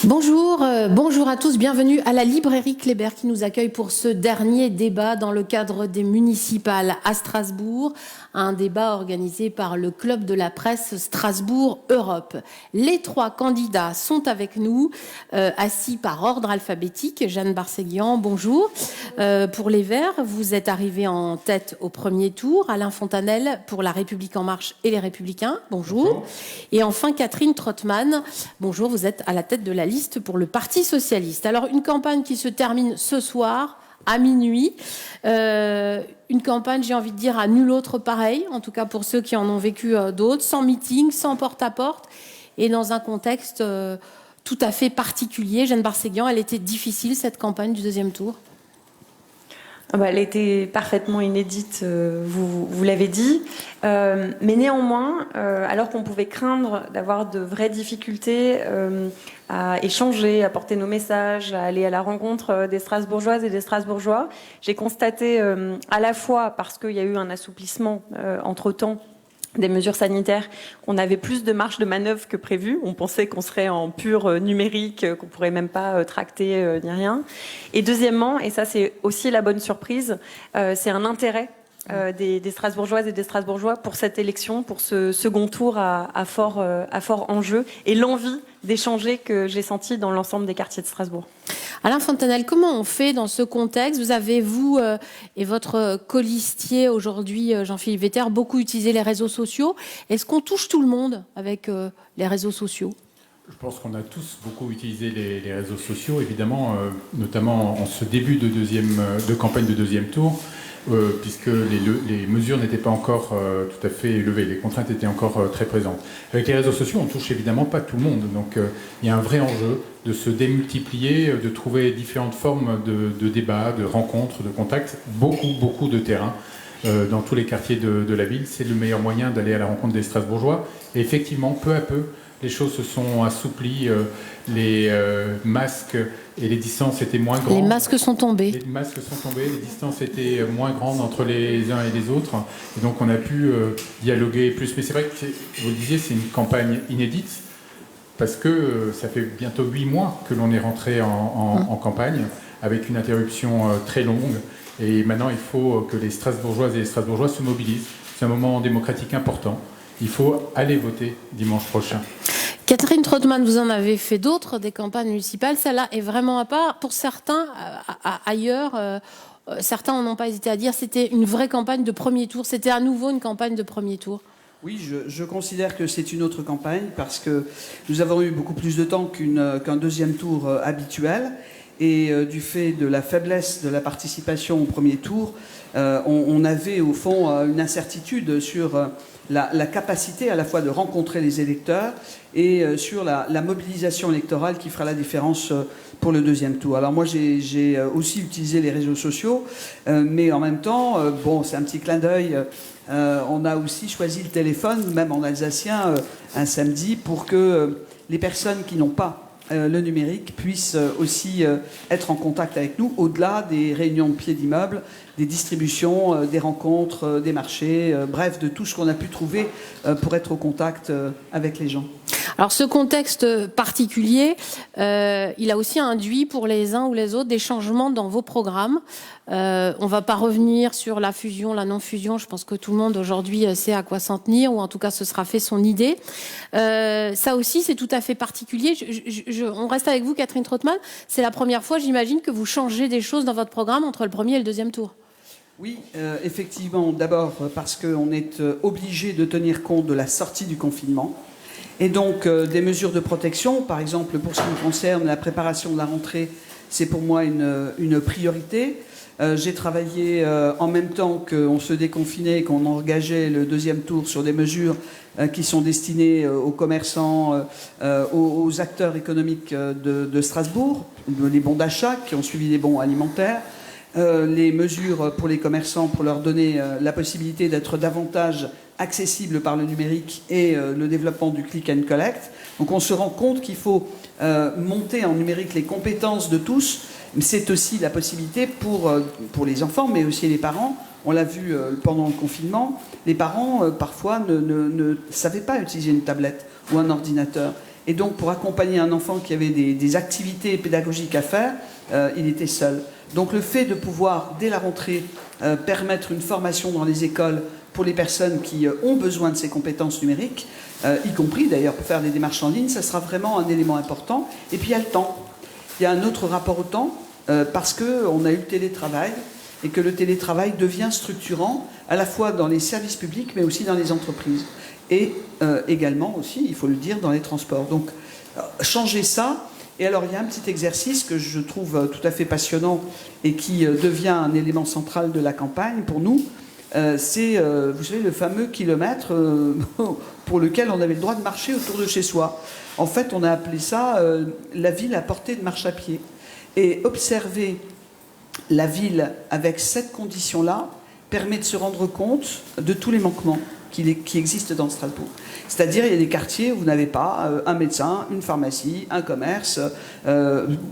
Bonjour à tous, bienvenue à la librairie Kléber qui nous accueille pour ce dernier débat dans le cadre des municipales à Strasbourg, un débat organisé par le Club de la presse Strasbourg Europe. Les trois candidats sont avec nous, assis par ordre alphabétique. Jeanne Barséguian, bonjour. Pour les Verts, vous êtes arrivé en tête au premier tour. Alain Fontanel pour La République En Marche et les Républicains, bonjour. Et enfin Catherine Trottmann, bonjour, vous êtes à la tête de la liste pour le Parti socialiste. Alors une campagne qui se termine ce soir à minuit, une campagne, j'ai envie de dire, à nul autre pareil, en tout cas pour ceux qui en ont vécu d'autres, sans meeting, sans porte-à-porte, et dans un contexte tout à fait particulier. Jeanne Barséguian, elle était difficile cette campagne du deuxième tour? Elle était parfaitement inédite, vous l'avez dit. Mais néanmoins, alors qu'on pouvait craindre d'avoir de vraies difficultés à échanger, à porter nos messages, à aller à la rencontre des Strasbourgeoises et des Strasbourgeois, j'ai constaté à la fois, parce qu'il y a eu un assouplissement entre-temps, des mesures sanitaires, on avait plus de marge de manœuvre que prévu. On pensait qu'on serait en pur numérique, qu'on pourrait même pas tracter ni rien. Et deuxièmement, et ça c'est aussi la bonne surprise, c'est un intérêt des Strasbourgeoises et des Strasbourgeois pour cette élection, pour ce second tour à fort enjeu, et l'envie d'échanger que j'ai senti dans l'ensemble des quartiers de Strasbourg. Alain Fontanel, comment on fait dans ce contexte? Vous avez, vous et votre colistier aujourd'hui, Jean-Philippe Vetter, beaucoup utilisé les réseaux sociaux. Est-ce qu'on touche tout le monde avec les réseaux sociaux? Je pense qu'on a tous beaucoup utilisé les réseaux sociaux, évidemment, notamment en ce début de campagne de deuxième tour, puisque les mesures n'étaient pas encore tout à fait levées, les contraintes étaient encore très présentes. Avec les réseaux sociaux, on touche évidemment pas tout le monde, donc il y a un vrai enjeu de se démultiplier, de trouver différentes formes de débats, de rencontres, de contacts, beaucoup de terrain dans tous les quartiers de la ville. C'est le meilleur moyen d'aller à la rencontre des Strasbourgeois. Et effectivement, peu à peu, les choses se sont assouplies, les masques et les distances étaient moins grandes. Les masques sont tombés. Les masques sont tombés, les distances étaient moins grandes entre les uns et les autres. Et donc on a pu dialoguer plus. Mais c'est vrai que, vous le disiez, c'est une campagne inédite, parce que ça fait bientôt 8 mois que l'on est rentré en campagne, avec une interruption très longue. Et maintenant, il faut que les Strasbourgeoises et les Strasbourgeois se mobilisent. C'est un moment démocratique important. Il faut aller voter dimanche prochain. Catherine Trottmann, vous en avez fait d'autres, des campagnes municipales. Celle-là est vraiment à part. Pour certains, ailleurs, certains n'ont pas hésité à dire que c'était une vraie campagne de premier tour. C'était à nouveau une campagne de premier tour. Oui, je considère que c'est une autre campagne parce que nous avons eu beaucoup plus de temps qu'un deuxième tour habituel. Et du fait de la faiblesse de la participation au premier tour, on avait au fond une incertitude sur la capacité à la fois de rencontrer les électeurs et sur la mobilisation électorale qui fera la différence pour le deuxième tour. Alors moi j'ai aussi utilisé les réseaux sociaux, mais en même temps, bon, c'est un petit clin d'œil, on a aussi choisi le téléphone, même en alsacien, un samedi, pour que les personnes qui n'ont pas le numérique puisse aussi être en contact avec nous, au-delà des réunions de pied d'immeuble, des distributions, des rencontres, des marchés, bref, de tout ce qu'on a pu trouver pour être au contact avec les gens. Alors ce contexte particulier, il a aussi induit pour les uns ou les autres des changements dans vos programmes. On ne va pas revenir sur la fusion, la non-fusion. Je pense que tout le monde aujourd'hui sait à quoi s'en tenir, ou en tout cas se sera fait son idée. Ça aussi, c'est tout à fait particulier. On reste avec vous, Catherine Trottmann. C'est la première fois, j'imagine, que vous changez des choses dans votre programme entre le premier et le deuxième tour. Oui, effectivement. D'abord parce qu'on est obligé de tenir compte de la sortie du confinement. Et donc, des mesures de protection, par exemple, pour ce qui me concerne, la préparation de la rentrée, c'est pour moi une priorité. J'ai travaillé en même temps qu'on se déconfinait et qu'on engageait le deuxième tour sur des mesures qui sont destinées aux commerçants, aux acteurs économiques de Strasbourg, les bons d'achat qui ont suivi les bons alimentaires, les mesures pour les commerçants pour leur donner la possibilité d'être davantage accessibles par le numérique et le développement du click and collect. Donc on se rend compte qu'il faut monter en numérique les compétences de tous. C'est aussi la possibilité pour les enfants, mais aussi les parents. On l'a vu pendant le confinement, les parents parfois ne savaient pas utiliser une tablette ou un ordinateur. Et donc, pour accompagner un enfant qui avait des activités pédagogiques à faire, il était seul. Donc, le fait de pouvoir, dès la rentrée, permettre une formation dans les écoles pour les personnes qui ont besoin de ces compétences numériques, y compris d'ailleurs pour faire des démarches en ligne, ça sera vraiment un élément important. Et puis, il y a le temps. Il y a un autre rapport au temps, parce qu'on a eu le télétravail, et que le télétravail devient structurant, à la fois dans les services publics, mais aussi dans les entreprises. Et également aussi, il faut le dire, dans les transports. Donc, changer ça. Et alors, il y a un petit exercice que je trouve tout à fait passionnant et qui devient un élément central de la campagne pour nous. C'est, vous savez, le fameux kilomètre pour lequel on avait le droit de marcher autour de chez soi. En fait, on a appelé ça la ville à portée de marche à pied. Et observer la ville avec cette condition-là permet de se rendre compte de tous les manquements qui existent dans Strasbourg. C'est-à-dire, il y a des quartiers où vous n'avez pas un médecin, une pharmacie, un commerce,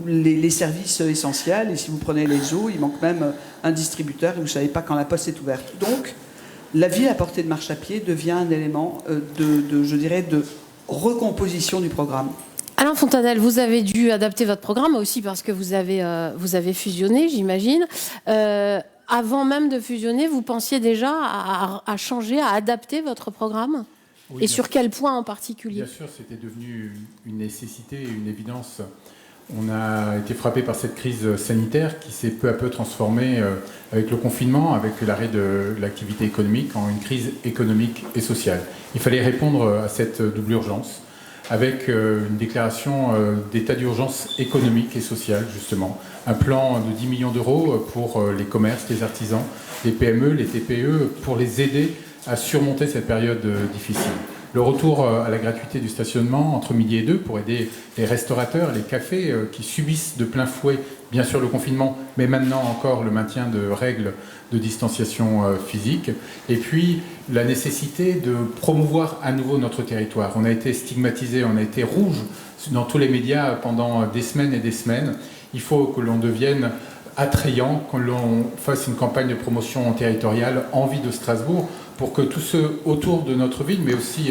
les services essentiels. Et si vous prenez les eaux, il manque même un distributeur et vous ne savez pas quand la poste est ouverte. Donc, la ville à portée de marche à pied devient un élément je dirais, de recomposition du programme. Alain Fontanelle, vous avez dû adapter votre programme aussi parce que vous avez fusionné, j'imagine. Avant même de fusionner, vous pensiez déjà à changer, à adapter votre programme ? Oui, et sur quel point en particulier ? Bien sûr, c'était devenu une nécessité, une évidence. On a été frappé par cette crise sanitaire qui s'est peu à peu transformée avec le confinement, avec l'arrêt de l'activité économique, en une crise économique et sociale. Il fallait répondre à cette double urgence avec une déclaration d'état d'urgence économique et sociale, justement. Un plan de 10 millions d'euros pour les commerces, les artisans, les PME, les TPE, pour les aider à surmonter cette période difficile. Le retour à la gratuité du stationnement entre midi et 2 pour aider les restaurateurs, les cafés qui subissent de plein fouet, bien sûr, le confinement, mais maintenant encore le maintien de règles de distanciation physique. Et puis, la nécessité de promouvoir à nouveau notre territoire. On a été stigmatisé, on a été rouge dans tous les médias pendant des semaines et des semaines. Il faut que l'on devienne attrayant, que l'on fasse une campagne de promotion territoriale envie de Strasbourg pour que tous ceux autour de notre ville, mais aussi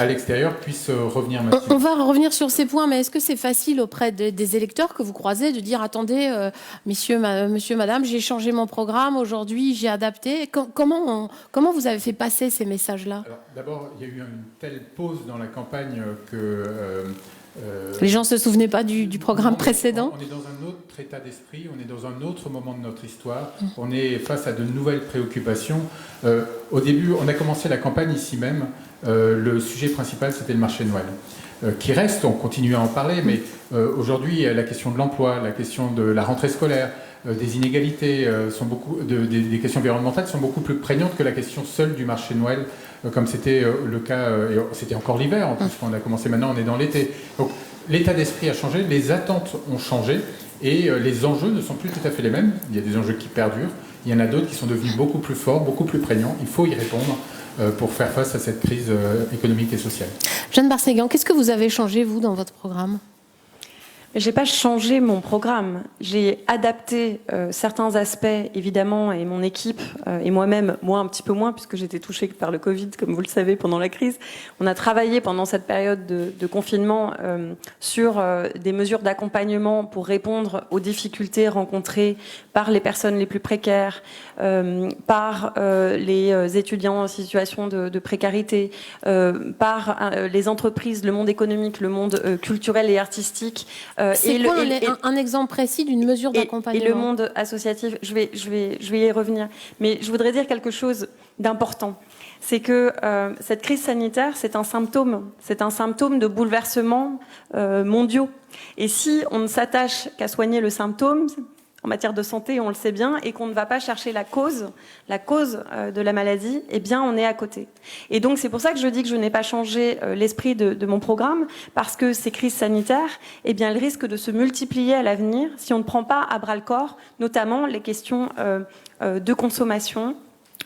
à l'extérieur, puissent revenir massivement. On va revenir sur ces points, mais est-ce que c'est facile auprès des électeurs que vous croisez de dire « Attendez, monsieur, madame, j'ai changé mon programme, aujourd'hui j'ai adapté ». Comment vous avez fait passer ces messages-là ? D'abord, il y a eu une telle pause dans la campagne que... les gens ne se souvenaient pas du programme précédent ? On est dans un autre état d'esprit, on est dans un autre moment de notre histoire, on est face à de nouvelles préoccupations. Au début, on a commencé la campagne ici même, le sujet principal c'était le marché de Noël, qui reste, on continue à en parler, mais aujourd'hui la question de l'emploi, la question de la rentrée scolaire, des inégalités, des questions environnementales sont beaucoup plus prégnantes que la question seule du marché de Noël, comme c'était le cas, et c'était encore l'hiver en plus, quand on a commencé maintenant, on est dans l'été. Donc l'état d'esprit a changé, les attentes ont changé, et les enjeux ne sont plus tout à fait les mêmes. Il y a des enjeux qui perdurent, il y en a d'autres qui sont devenus beaucoup plus forts, beaucoup plus prégnants. Il faut y répondre pour faire face à cette crise économique et sociale. Jeanne Barséguian, qu'est-ce que vous avez changé, vous, dans votre programme ? Je n'ai pas changé mon programme. J'ai adapté certains aspects, évidemment, et mon équipe, et moi-même, moi un petit peu moins, puisque j'étais touchée par le Covid, comme vous le savez, pendant la crise. On a travaillé pendant cette période de confinement sur des mesures d'accompagnement pour répondre aux difficultés rencontrées par les personnes les plus précaires, par les étudiants en situation de précarité, par les entreprises, le monde économique, le monde culturel et artistique. C'est quoi un exemple précis d'une mesure d'accompagnement ? Et le monde associatif, je vais y revenir. Mais je voudrais dire quelque chose d'important. C'est que cette crise sanitaire, c'est un symptôme de bouleversements mondiaux. Et si on ne s'attache qu'à soigner le symptôme, en matière de santé, on le sait bien, et qu'on ne va pas chercher la cause de la maladie, eh bien, on est à côté. Et donc, c'est pour ça que je dis que je n'ai pas changé l'esprit de mon programme, parce que ces crises sanitaires, eh bien, elles risquent de se multiplier à l'avenir si on ne prend pas à bras-le-corps, notamment les questions de consommation,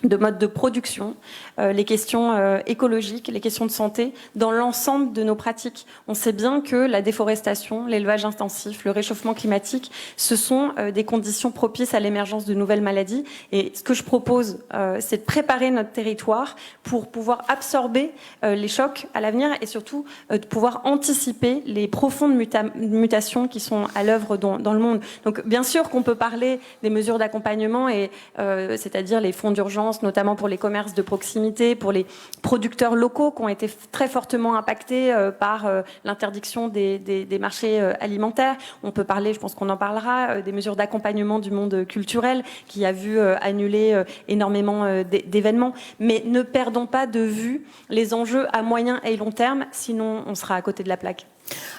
de mode de production, les questions écologiques, les questions de santé, dans l'ensemble de nos pratiques. On sait bien que la déforestation, l'élevage intensif, le réchauffement climatique, ce sont des conditions propices à l'émergence de nouvelles maladies. Et ce que je propose, c'est de préparer notre territoire pour pouvoir absorber les chocs à l'avenir et surtout de pouvoir anticiper les profondes mutations qui sont à l'œuvre dans le monde. Donc bien sûr qu'on peut parler des mesures d'accompagnement, et c'est-à-dire les fonds d'urgence, notamment pour les commerces de proximité, pour les producteurs locaux qui ont été très fortement impactés par l'interdiction des marchés alimentaires. On peut parler, je pense qu'on en parlera, des mesures d'accompagnement du monde culturel qui a vu annuler énormément d'événements. Mais ne perdons pas de vue les enjeux à moyen et long terme, sinon on sera à côté de la plaque.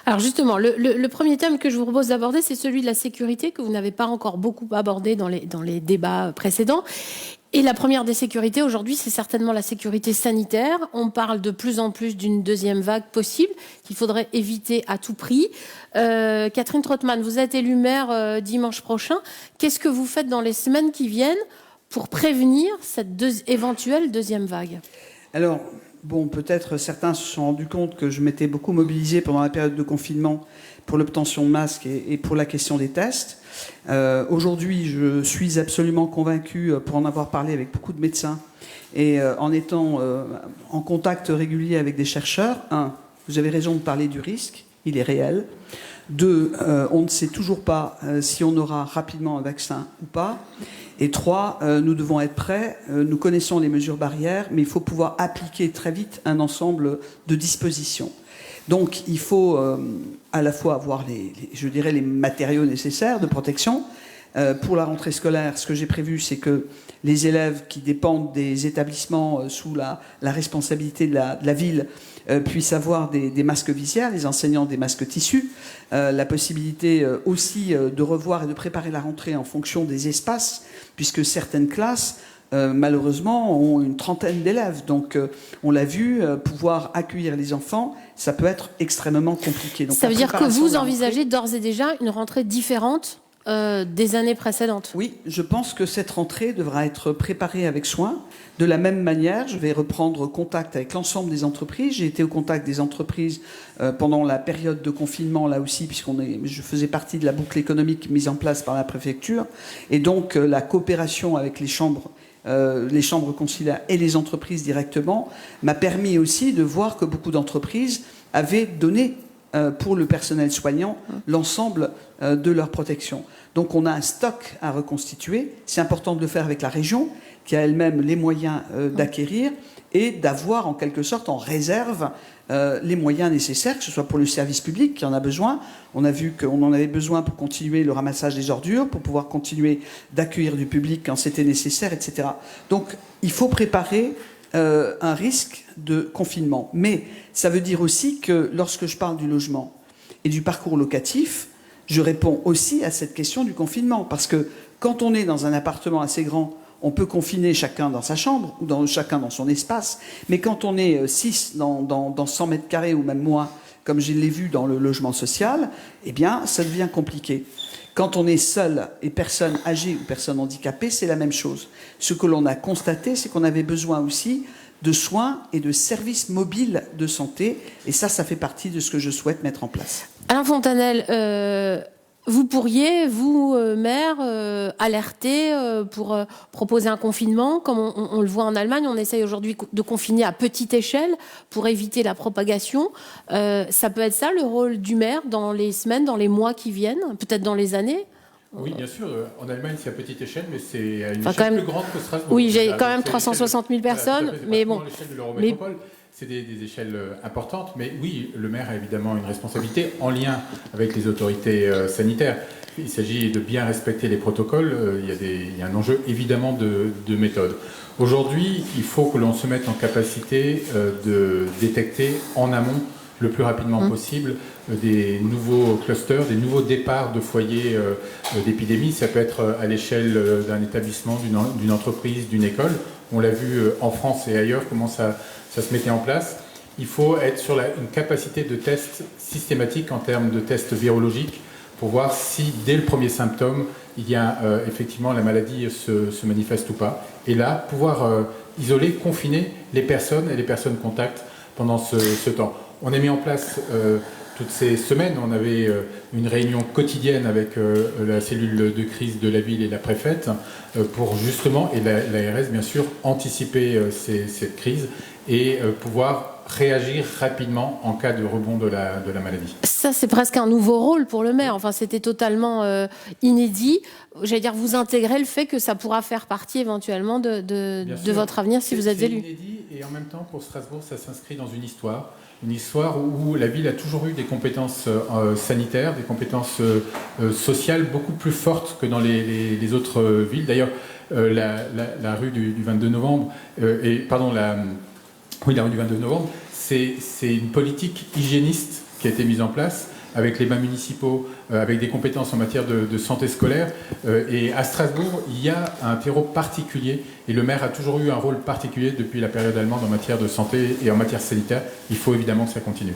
Alors justement, le premier thème que je vous propose d'aborder, c'est celui de la sécurité, que vous n'avez pas encore beaucoup abordé dans les débats précédents. Et la première des sécurités aujourd'hui, c'est certainement la sécurité sanitaire. On parle de plus en plus d'une deuxième vague possible qu'il faudrait éviter à tout prix. Catherine Trottmann, vous êtes élue maire dimanche prochain. Qu'est-ce que vous faites dans les semaines qui viennent pour prévenir cette éventuelle deuxième vague? Alors, bon, peut-être certains se sont rendus compte que je m'étais beaucoup mobilisé pendant la période de confinement pour l'obtention de masques et pour la question des tests. Aujourd'hui, je suis absolument convaincu, pour en avoir parlé avec beaucoup de médecins et en étant en contact régulier avec des chercheurs. 1, vous avez raison de parler du risque, il est réel. 2, on ne sait toujours pas si on aura rapidement un vaccin ou pas. Et 3, nous devons être prêts. Nous connaissons les mesures barrières, mais il faut pouvoir appliquer très vite un ensemble de dispositions. Donc il faut à la fois avoir les matériaux nécessaires de protection. Pour la rentrée scolaire, ce que j'ai prévu, c'est que les élèves qui dépendent des établissements sous la responsabilité de la ville puissent avoir des masques visières, les enseignants des masques tissus, la possibilité aussi de revoir et de préparer la rentrée en fonction des espaces, puisque certaines classes malheureusement, ont une trentaine d'élèves. Donc, on l'a vu, pouvoir accueillir les enfants, ça peut être extrêmement compliqué. Donc, ça veut dire que vous envisagez d'ores et déjà une rentrée différente des années précédentes? Oui, je pense que cette rentrée devra être préparée avec soin. De la même manière, je vais reprendre contact avec l'ensemble des entreprises. J'ai été au contact des entreprises pendant la période de confinement, là aussi, je faisais partie de la boucle économique mise en place par la préfecture. Et donc, la coopération avec les chambres consulaires et les entreprises directement m'a permis aussi de voir que beaucoup d'entreprises avaient donné pour le personnel soignant l'ensemble de leur protection. Donc on a un stock à reconstituer. C'est important de le faire avec la région qui a elle-même les moyens d'acquérir et d'avoir en quelque sorte en réserve les moyens nécessaires, que ce soit pour le service public qui en a besoin. On a vu qu'on en avait besoin pour continuer le ramassage des ordures, pour pouvoir continuer d'accueillir du public quand c'était nécessaire, etc. Donc il faut préparer un risque de confinement. Mais ça veut dire aussi que lorsque je parle du logement et du parcours locatif, je réponds aussi à cette question du confinement. Parce que quand on est dans un appartement assez grand, on peut confiner chacun dans sa chambre ou chacun dans son espace. Mais quand on est 6 dans 100 mètres carrés ou même moins, comme je l'ai vu dans le logement social, eh bien, ça devient compliqué. Quand on est seul et personne âgée ou personne handicapée, c'est la même chose. Ce que l'on a constaté, c'est qu'on avait besoin aussi de soins et de services mobiles de santé. Et ça fait partie de ce que je souhaite mettre en place. Alain Fontanelle, vous pourriez, vous, maire, alerter pour proposer un confinement, comme on le voit en Allemagne. On essaye aujourd'hui de confiner à petite échelle pour éviter la propagation. Ça peut être ça, le rôle du maire, dans les semaines, dans les mois qui viennent, peut-être dans les années? Oui, bien sûr. En Allemagne, c'est à petite échelle, mais c'est à une échelle plus grande que Strasbourg. Oui, j'ai quand même 360 000 personnes, voilà, mais bon. À l'échelle de l'Eurométropole, c'est des échelles importantes, mais oui, le maire a évidemment une responsabilité en lien avec les autorités sanitaires. Il s'agit de bien respecter les protocoles. Il y a un enjeu évidemment de méthode. Aujourd'hui, il faut que l'on se mette en capacité de détecter en amont le plus rapidement possible des nouveaux clusters, des nouveaux départs de foyers d'épidémie. Ça peut être à l'échelle d'un établissement, d'une entreprise, d'une école. On l'a vu en France et ailleurs, comment ça se mettait en place. Il faut être sur une capacité de test systématique en termes de tests virologiques pour voir si, dès le premier symptôme, il y a effectivement la maladie se manifeste ou pas. Et là, pouvoir isoler, confiner les personnes et les personnes contacts pendant ce temps. On a mis en place toutes ces semaines, on avait une réunion quotidienne avec la cellule de crise de la ville et la préfète pour justement, et l'ARS bien sûr, anticiper cette crise et pouvoir réagir rapidement en cas de rebond de la maladie. Ça, c'est presque un nouveau rôle pour le maire. Enfin, c'était totalement inédit. J'allais dire, vous intégrez le fait que ça pourra faire partie éventuellement de votre avenir si vous êtes élu. C'est inédit et en même temps, pour Strasbourg, ça s'inscrit dans une histoire où la ville a toujours eu des compétences sanitaires, des compétences sociales beaucoup plus fortes que dans les autres villes. D'ailleurs, la rue du 22 novembre, la rue du 22 novembre, c'est une politique hygiéniste qui a été mise en place avec les bains municipaux, avec des compétences en matière de santé scolaire. Et à Strasbourg, il y a un terreau particulier et le maire a toujours eu un rôle particulier depuis la période allemande en matière de santé et en matière sanitaire. Il faut évidemment que ça continue.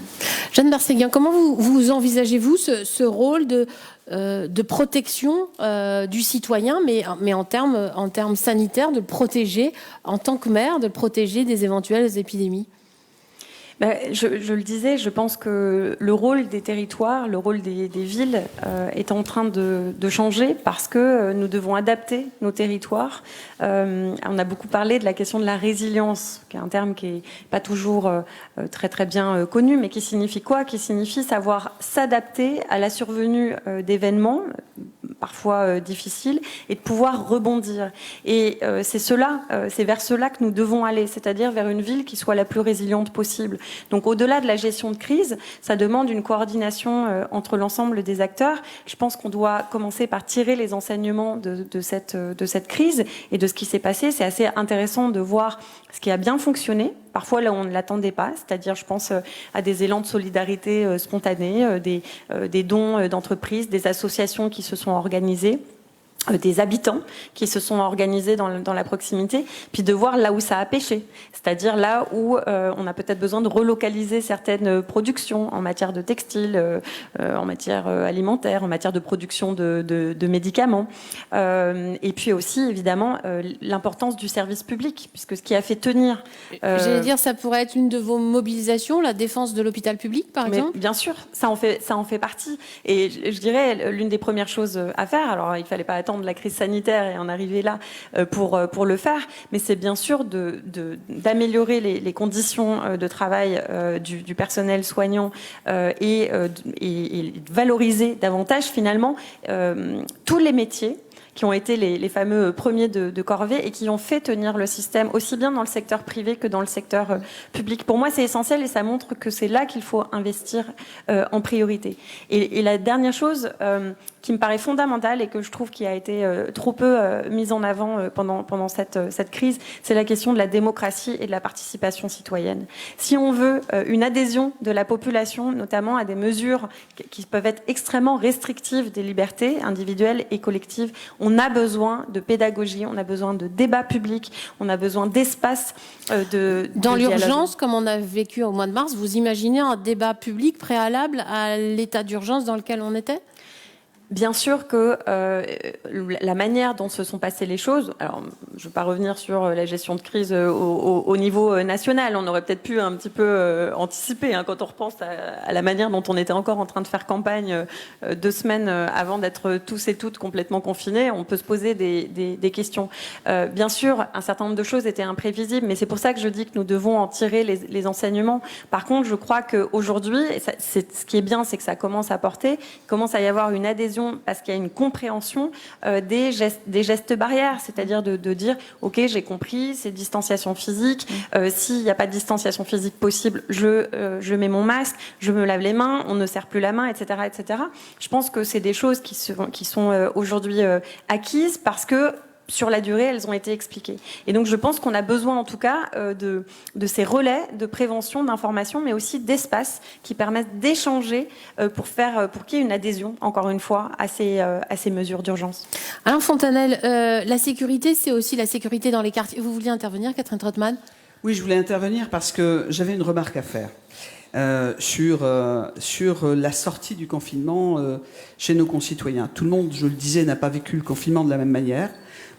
Jeanne Barséguin, comment vous envisagez-vous ce rôle de protection du citoyen, mais en termes sanitaires, de le protéger en tant que maire, de le protéger des éventuelles épidémies? Je le disais, je pense que le rôle des territoires, le rôle des villes est en train de changer parce que nous devons adapter nos territoires. On a beaucoup parlé de la question de la résilience, qui est un terme qui n'est pas toujours très très bien connu, mais qui signifie quoi? Qui signifie savoir s'adapter à la survenue d'événements parfois difficiles et de pouvoir rebondir. Et c'est vers cela que nous devons aller, c'est-à-dire vers une ville qui soit la plus résiliente possible. Donc au-delà de la gestion de crise, ça demande une coordination entre l'ensemble des acteurs. Je pense qu'on doit commencer par tirer les enseignements de cette crise et de ce qui s'est passé. C'est assez intéressant de voir ce qui a bien fonctionné, parfois là où on ne l'attendait pas, c'est-à-dire je pense à des élans de solidarité spontanés, des dons d'entreprises, des associations qui se sont organisées, des habitants qui se sont organisés dans la proximité, puis de voir là où ça a pêché, c'est-à-dire là où on a peut-être besoin de relocaliser certaines productions en matière de textile, en matière alimentaire, en matière de production de médicaments, et puis aussi évidemment l'importance du service public, puisque ce qui a fait tenir... J'allais dire, ça pourrait être une de vos mobilisations, la défense de l'hôpital public, par exemple. Bien sûr, ça en fait partie, et je dirais l'une des premières choses à faire, alors il fallait pas attendre de la crise sanitaire et en arriver là pour le faire, mais c'est bien sûr d'améliorer les conditions de travail du personnel soignant et de valoriser davantage finalement tous les métiers qui ont été les fameux premiers de corvée et qui ont fait tenir le système aussi bien dans le secteur privé que dans le secteur public. Pour moi, c'est essentiel et ça montre que c'est là qu'il faut investir en priorité. Et la dernière chose qui me paraît fondamentale et que je trouve qui a été trop peu mise en avant pendant cette crise, c'est la question de la démocratie et de la participation citoyenne. Si on veut une adhésion de la population, notamment à des mesures qui peuvent être extrêmement restrictives des libertés individuelles et collectives, on a besoin de pédagogie, on a besoin de débat public, on a besoin d'espace Dans l'urgence, comme on a vécu au mois de mars, vous imaginez un débat public préalable à l'état d'urgence dans lequel on était ? Bien sûr que la manière dont se sont passées les choses, alors je ne veux pas revenir sur la gestion de crise au niveau national, on aurait peut-être pu un petit peu anticiper quand on repense à la manière dont on était encore en train de faire campagne 2 semaines avant d'être tous et toutes complètement confinés, on peut se poser des questions. Bien sûr, un certain nombre de choses étaient imprévisibles, mais c'est pour ça que je dis que nous devons en tirer les enseignements. Par contre, je crois qu'aujourd'hui, ce qui est bien, c'est que ça commence à porter, il commence à y avoir une adhésion parce qu'il y a une compréhension des gestes barrières, c'est-à-dire de dire ok, j'ai compris, c'est distanciation physique, s'il n'y a pas de distanciation physique possible, je mets mon masque, je me lave les mains, on ne serre plus la main, etc., etc. Je pense que c'est des choses qui sont aujourd'hui acquises parce que sur la durée, elles ont été expliquées. Et donc, je pense qu'on a besoin, en tout cas, de ces relais de prévention, d'information, mais aussi d'espace qui permettent d'échanger pour qu'il y ait une adhésion, encore une fois, à ces mesures d'urgence. Alain Fontanel, la sécurité, c'est aussi la sécurité dans les quartiers. Vous vouliez intervenir, Catherine Trottmann ? Oui, je voulais intervenir parce que j'avais une remarque à faire. sur la sortie du confinement chez nos concitoyens. Tout le monde, je le disais, n'a pas vécu le confinement de la même manière.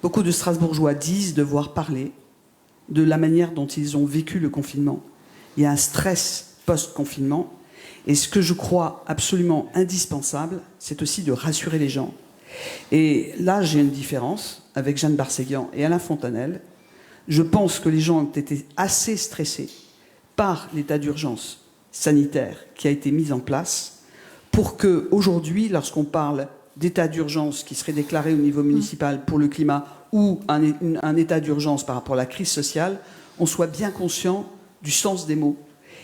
Beaucoup de Strasbourgeois disent devoir parler de la manière dont ils ont vécu le confinement. Il y a un stress post-confinement. Et ce que je crois absolument indispensable, c'est aussi de rassurer les gens. Et là, j'ai une différence avec Jeanne Barséguian et Alain Fontanel. Je pense que les gens ont été assez stressés par l'état d'urgence sanitaire qui a été mis en place pour qu'aujourd'hui, lorsqu'on parle d'état d'urgence qui serait déclaré au niveau municipal pour le climat ou un état d'urgence par rapport à la crise sociale, on soit bien conscient du sens des mots.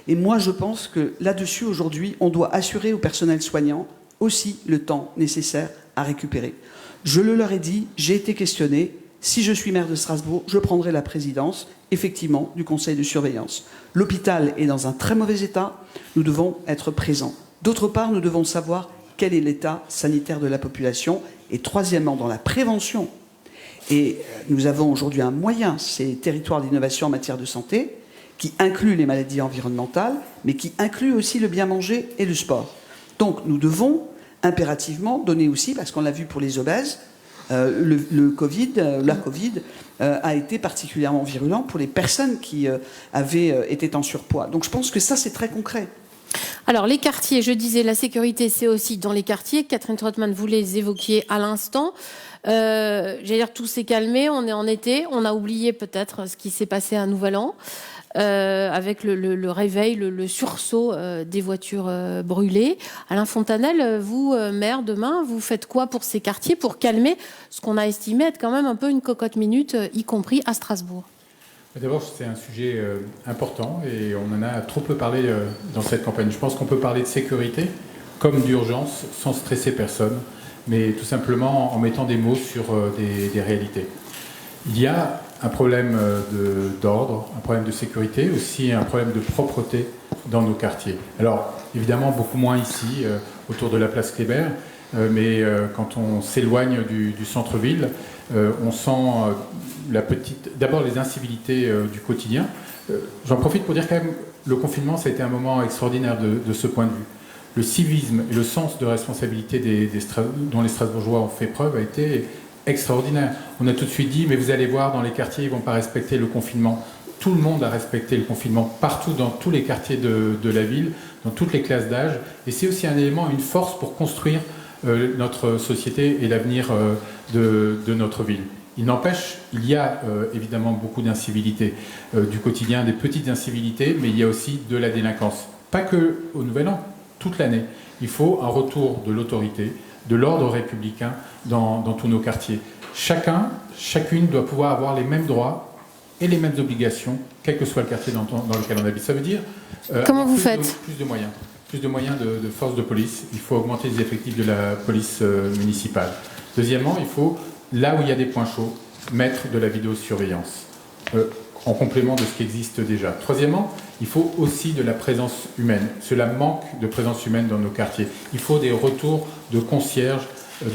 Et moi, je pense que là-dessus, aujourd'hui, on doit assurer au personnel soignant aussi le temps nécessaire à récupérer. Je le leur ai dit, j'ai été questionné. Si je suis maire de Strasbourg, je prendrai la présidence, effectivement, du conseil de surveillance. L'hôpital est dans un très mauvais état. Nous devons être présents. D'autre part, nous devons savoir quel est l'état sanitaire de la population. Et troisièmement, dans la prévention. Et nous avons aujourd'hui un moyen, c'est territoire d'innovation en matière de santé, qui inclut les maladies environnementales, mais qui inclut aussi le bien manger et le sport. Donc nous devons impérativement donner aussi, parce qu'on l'a vu pour les obèses, la Covid a été particulièrement virulent pour les personnes qui étaient en surpoids. Donc je pense que ça, c'est très concret. Alors, les quartiers, je disais, la sécurité, c'est aussi dans les quartiers. Catherine Trottmann, vous les évoquiez à l'instant. J'allais dire, tout s'est calmé, on est en été, on a oublié peut-être ce qui s'est passé à Nouvel An. Avec le réveil, le sursaut des voitures brûlées. Alain Fontanel, vous, maire, demain, vous faites quoi pour ces quartiers, pour calmer ce qu'on a estimé être quand même un peu une cocotte minute, y compris à Strasbourg? D'abord, c'est un sujet important et on en a trop peu parlé dans cette campagne. Je pense qu'on peut parler de sécurité comme d'urgence sans stresser personne, mais tout simplement en mettant des mots sur des réalités. Il y a un problème d'ordre, un problème de sécurité, aussi un problème de propreté dans nos quartiers. Alors, évidemment, beaucoup moins ici, autour de la place Kléber, mais quand on s'éloigne du centre-ville, on sent d'abord les incivilités du quotidien. J'en profite pour dire quand même, le confinement, ça a été un moment extraordinaire de ce point de vue. Le civisme et le sens de responsabilité dont les Strasbourgeois ont fait preuve a été extraordinaire. On a tout de suite dit, mais vous allez voir, dans les quartiers, ils ne vont pas respecter le confinement. Tout le monde a respecté le confinement, partout, dans tous les quartiers de la ville, dans toutes les classes d'âge. Et c'est aussi un élément, une force pour construire notre société et l'avenir de notre ville. Il n'empêche, il y a évidemment beaucoup d'incivilités du quotidien, des petites incivilités, mais il y a aussi de la délinquance. Pas que au Nouvel An, toute l'année. Il faut un retour de l'autorité, de l'ordre républicain dans tous nos quartiers. Chacune doit pouvoir avoir les mêmes droits et les mêmes obligations, quel que soit le quartier dans lequel on habite. Ça veut dire comment vous faites plus de moyens de force de police. Il faut augmenter les effectifs de la police municipale. Deuxièmement, il faut, là où il y a des points chauds, mettre de la vidéosurveillance, en complément de ce qui existe déjà. Troisièmement, il faut aussi de la présence humaine. Cela manque de présence humaine dans nos quartiers. Il faut des retours de concierges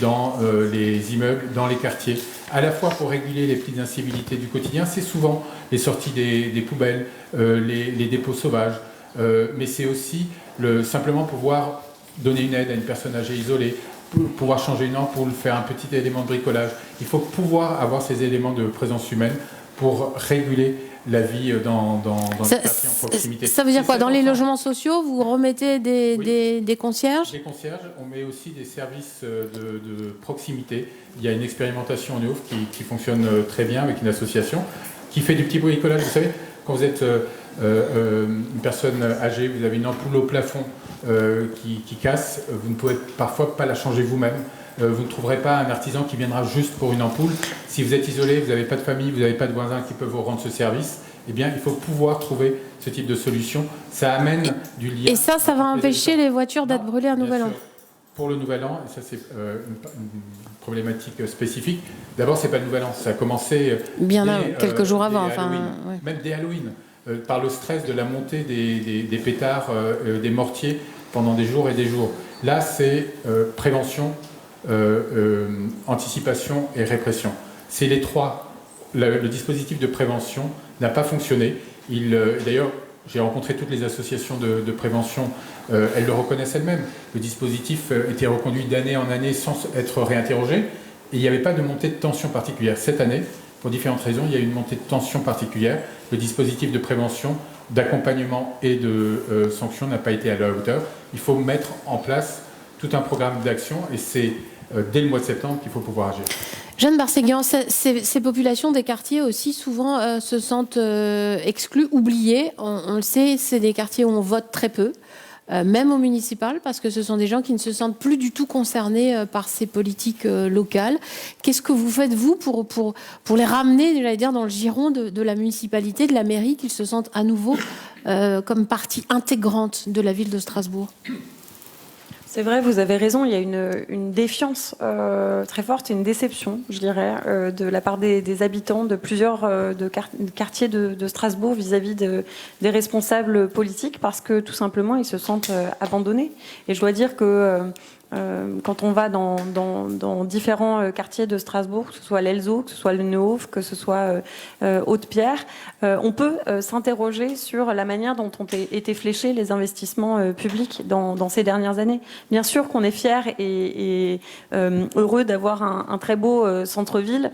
dans les immeubles, dans les quartiers, à la fois pour réguler les petites incivilités du quotidien. C'est souvent les sorties des poubelles, les dépôts sauvages, mais c'est aussi simplement pouvoir donner une aide à une personne âgée isolée, pouvoir changer une ampoule, faire un petit élément de bricolage. Il faut pouvoir avoir ces éléments de présence humaine pour réguler la vie dans les quartiers en proximité. Ça veut dire quoi? Dans les logements sociaux, vous remettez des concierges? Des concierges, on met aussi des services de proximité. Il y a une expérimentation en Néouf qui fonctionne très bien avec une association qui fait du petit bricolage. Vous savez, quand vous êtes une personne âgée, vous avez une ampoule au plafond qui casse, vous ne pouvez parfois pas la changer vous-même. Vous ne trouverez pas un artisan qui viendra juste pour une ampoule. Si vous êtes isolé, vous n'avez pas de famille, vous n'avez pas de voisins qui peuvent vous rendre ce service, eh bien, il faut pouvoir trouver ce type de solution. Ça amène du lien. Et ça va empêcher les voitures d'être brûlées à Nouvel An. Pour le Nouvel An, et ça c'est une problématique spécifique. D'abord, c'est pas le Nouvel An, ça a commencé quelques jours avant, même dès Halloween, par le stress de la montée des pétards, des mortiers pendant des jours et des jours. Là, c'est prévention, anticipation et répression. C'est les trois. Le dispositif de prévention n'a pas fonctionné. D'ailleurs, j'ai rencontré toutes les associations de prévention, elles le reconnaissent elles-mêmes. Le dispositif était reconduit d'année en année sans être réinterrogé, et il n'y avait pas de montée de tension particulière. Cette année, pour différentes raisons, il y a eu une montée de tension particulière. Le dispositif de prévention, d'accompagnement et de sanction n'a pas été à la hauteur. Il faut mettre en place tout un programme d'action, et c'est dès le mois de septembre qu'il faut pouvoir agir. Jeanne Barséguian, ces populations des quartiers aussi souvent se sentent exclues, oubliées. On le sait, c'est des quartiers où on vote très peu, même au municipal, parce que ce sont des gens qui ne se sentent plus du tout concernés par ces politiques locales. Qu'est-ce que vous faites, vous, pour les ramener, j'allais dire, dans le giron de la municipalité, de la mairie, qu'ils se sentent à nouveau comme partie intégrante de la ville de Strasbourg ? C'est vrai, vous avez raison, il y a une défiance très forte et une déception, je dirais, de la part des habitants de plusieurs quartiers de Strasbourg vis-à-vis des responsables politiques, parce que tout simplement ils se sentent abandonnés. Et je dois dire que quand on va dans différents quartiers de Strasbourg, que ce soit l'Elzo, que ce soit le Neuhof, que ce soit Haute-Pierre, on peut s'interroger sur la manière dont ont été fléchés les investissements publics dans ces dernières années. Bien sûr qu'on est fiers et heureux d'avoir un très beau centre-ville.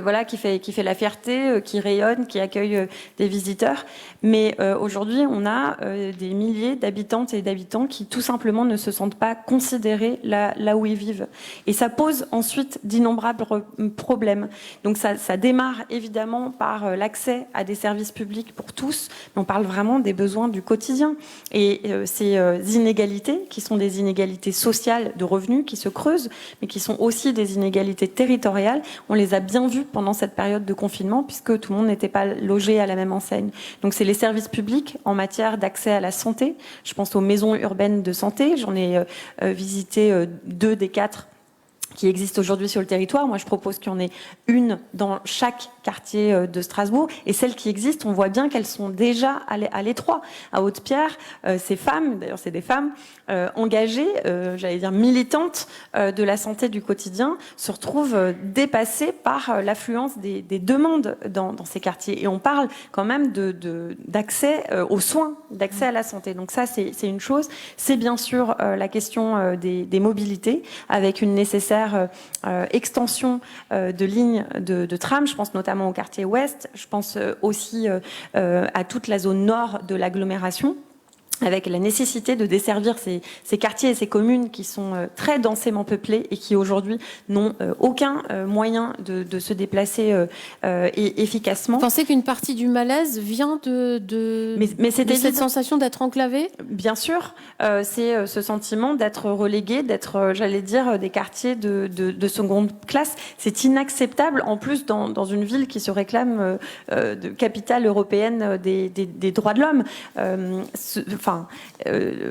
Voilà, qui fait la fierté, qui rayonne, qui accueille des visiteurs. Mais aujourd'hui, on a des milliers d'habitantes et d'habitants qui tout simplement ne se sentent pas considérés là où ils vivent. Et ça pose ensuite d'innombrables problèmes. Donc ça démarre évidemment par l'accès à des services publics pour tous, mais on parle vraiment des besoins du quotidien. Et ces inégalités, qui sont des inégalités sociales de revenus qui se creusent, mais qui sont aussi des inégalités territoriales, on les a bien vu pendant cette période de confinement, puisque tout le monde n'était pas logé à la même enseigne. Donc c'est les services publics en matière d'accès à la santé. Je pense aux maisons urbaines de santé. J'en ai visité 2 des 4 qui existent aujourd'hui sur le territoire. Moi, je propose qu'il y en ait une dans chaque quartier de Strasbourg. Et celles qui existent, on voit bien qu'elles sont déjà à l'étroit. À Haute-Pierre, ces femmes, d'ailleurs c'est des femmes engagées, j'allais dire militantes de la santé du quotidien, se retrouvent dépassées par l'affluence des demandes dans ces quartiers. Et on parle quand même d'accès aux soins, d'accès à la santé. Donc ça, c'est une chose. C'est bien sûr la question des mobilités, avec une nécessaire extension de lignes de tram. Je pense notamment au quartier ouest. Je pense aussi à toute la zone nord de l'agglomération, avec la nécessité de desservir ces quartiers et ces communes qui sont très densément peuplés et qui aujourd'hui n'ont aucun moyen de se déplacer efficacement. Vous pensez qu'une partie du malaise vient de cette sensation d'être enclavé ? Bien sûr, c'est ce sentiment d'être relégué, d'être, j'allais dire, des quartiers de seconde classe. C'est inacceptable, en plus, dans une ville qui se réclame de capitale européenne des droits de l'homme.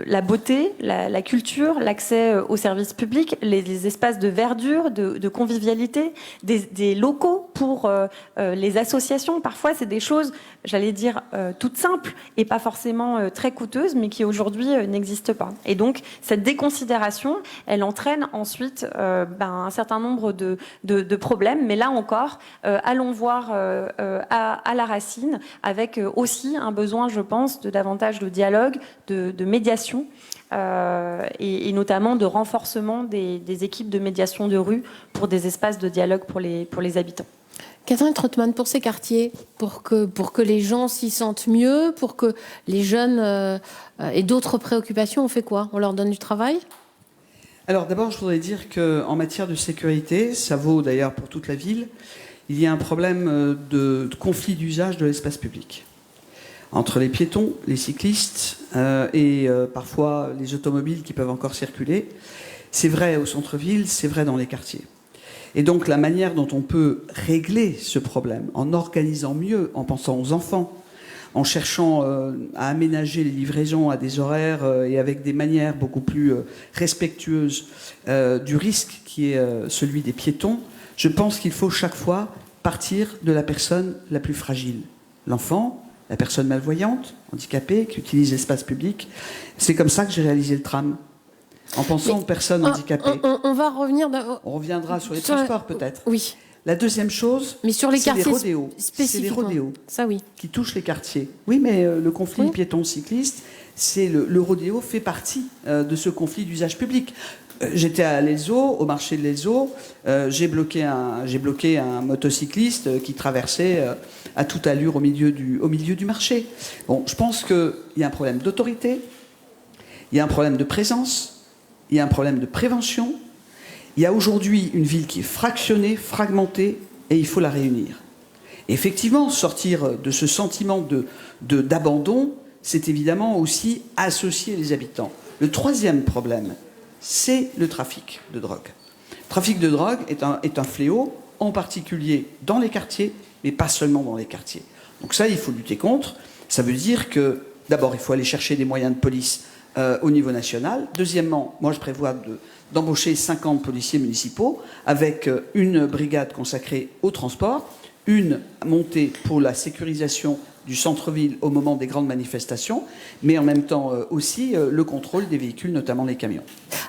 La beauté, la culture, l'accès aux services publics, les espaces de verdure, de convivialité, des locaux pour les associations. Parfois, c'est des choses, j'allais dire, toutes simples et pas forcément très coûteuses, mais qui aujourd'hui n'existent pas. Et donc, cette déconsidération, elle entraîne ensuite un certain nombre de problèmes. Mais là encore, allons voir à la racine, avec aussi un besoin, je pense, de davantage de dialogue, de médiation et notamment de renforcement des équipes de médiation de rue pour des espaces de dialogue pour les habitants. Catherine Trottmann, pour ces quartiers, pour que les gens s'y sentent mieux, pour que les jeunes aient d'autres préoccupations, on fait quoi ? On leur donne du travail ? Alors d'abord, je voudrais dire qu'en matière de sécurité, ça vaut d'ailleurs pour toute la ville, il y a un problème de conflit d'usage de l'espace public entre les piétons, les cyclistes et parfois les automobiles qui peuvent encore circuler. C'est vrai au centre-ville, c'est vrai dans les quartiers. Et donc la manière dont on peut régler ce problème, en organisant mieux, en pensant aux enfants, en cherchant à aménager les livraisons à des horaires et avec des manières beaucoup plus respectueuses du risque qui est celui des piétons, je pense qu'il faut chaque fois partir de la personne la plus fragile. L'enfant, la personne malvoyante, handicapée, qui utilise l'espace public. C'est comme ça que j'ai réalisé le tram, en pensant aux personnes handicapées. On va revenir... On reviendra sur les transports peut-être. Oui. La deuxième chose, Mais sur les c'est les quartiers rodéos. C'est les spécifiquement. rodéos Ça, oui. qui touchent les quartiers. Oui, mais le conflit Oui. piéton-cycliste, c'est le rodéo fait partie de ce conflit d'usage public. J'étais à l'Elzo, au marché de l'Elzo, j'ai bloqué un motocycliste qui traversait à toute allure au milieu du marché. Bon, je pense qu'il y a un problème d'autorité, il y a un problème de présence, il y a un problème de prévention. Il y a aujourd'hui une ville qui est fractionnée, fragmentée, et il faut la réunir. Et effectivement, sortir de ce sentiment d'abandon, c'est évidemment aussi associer les habitants. Le troisième problème, c'est le trafic de drogue. Le trafic de drogue est un fléau, en particulier dans les quartiers, mais pas seulement dans les quartiers. Donc ça, il faut lutter contre. Ça veut dire que, d'abord, il faut aller chercher des moyens de police au niveau national. Deuxièmement, moi, je prévois d'embaucher 50 policiers municipaux avec une brigade consacrée au transport, une montée pour la sécurisation du centre-ville au moment des grandes manifestations, mais en même temps aussi le contrôle des véhicules, notamment les camions.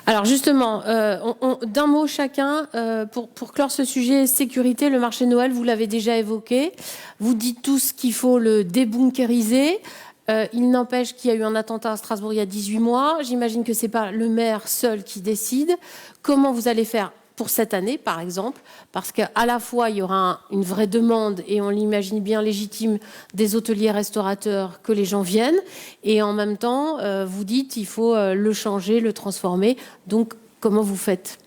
Alors justement, d'un mot chacun, pour clore ce sujet sécurité, le marché de Noël, vous l'avez déjà évoqué. Vous dites tous qu'il faut le débunkériser. Il n'empêche qu'il y a eu un attentat à Strasbourg il y a 18 mois. J'imagine que ce n'est pas le maire seul qui décide. Comment vous allez faire pour cette année, par exemple, parce qu'à la fois, il y aura une vraie demande, et on l'imagine bien légitime, des hôteliers restaurateurs, que les gens viennent, et en même temps, vous dites qu'il faut le changer, le transformer. Donc, comment vous faites,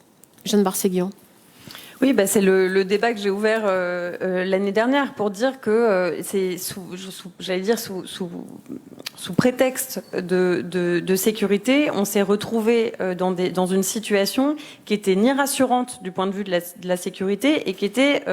Jeanne Barseguian? Oui, c'est le débat que j'ai ouvert l'année dernière pour dire que c'est sous prétexte de sécurité, on s'est retrouvé dans une situation qui était ni rassurante du point de vue de la sécurité et qui était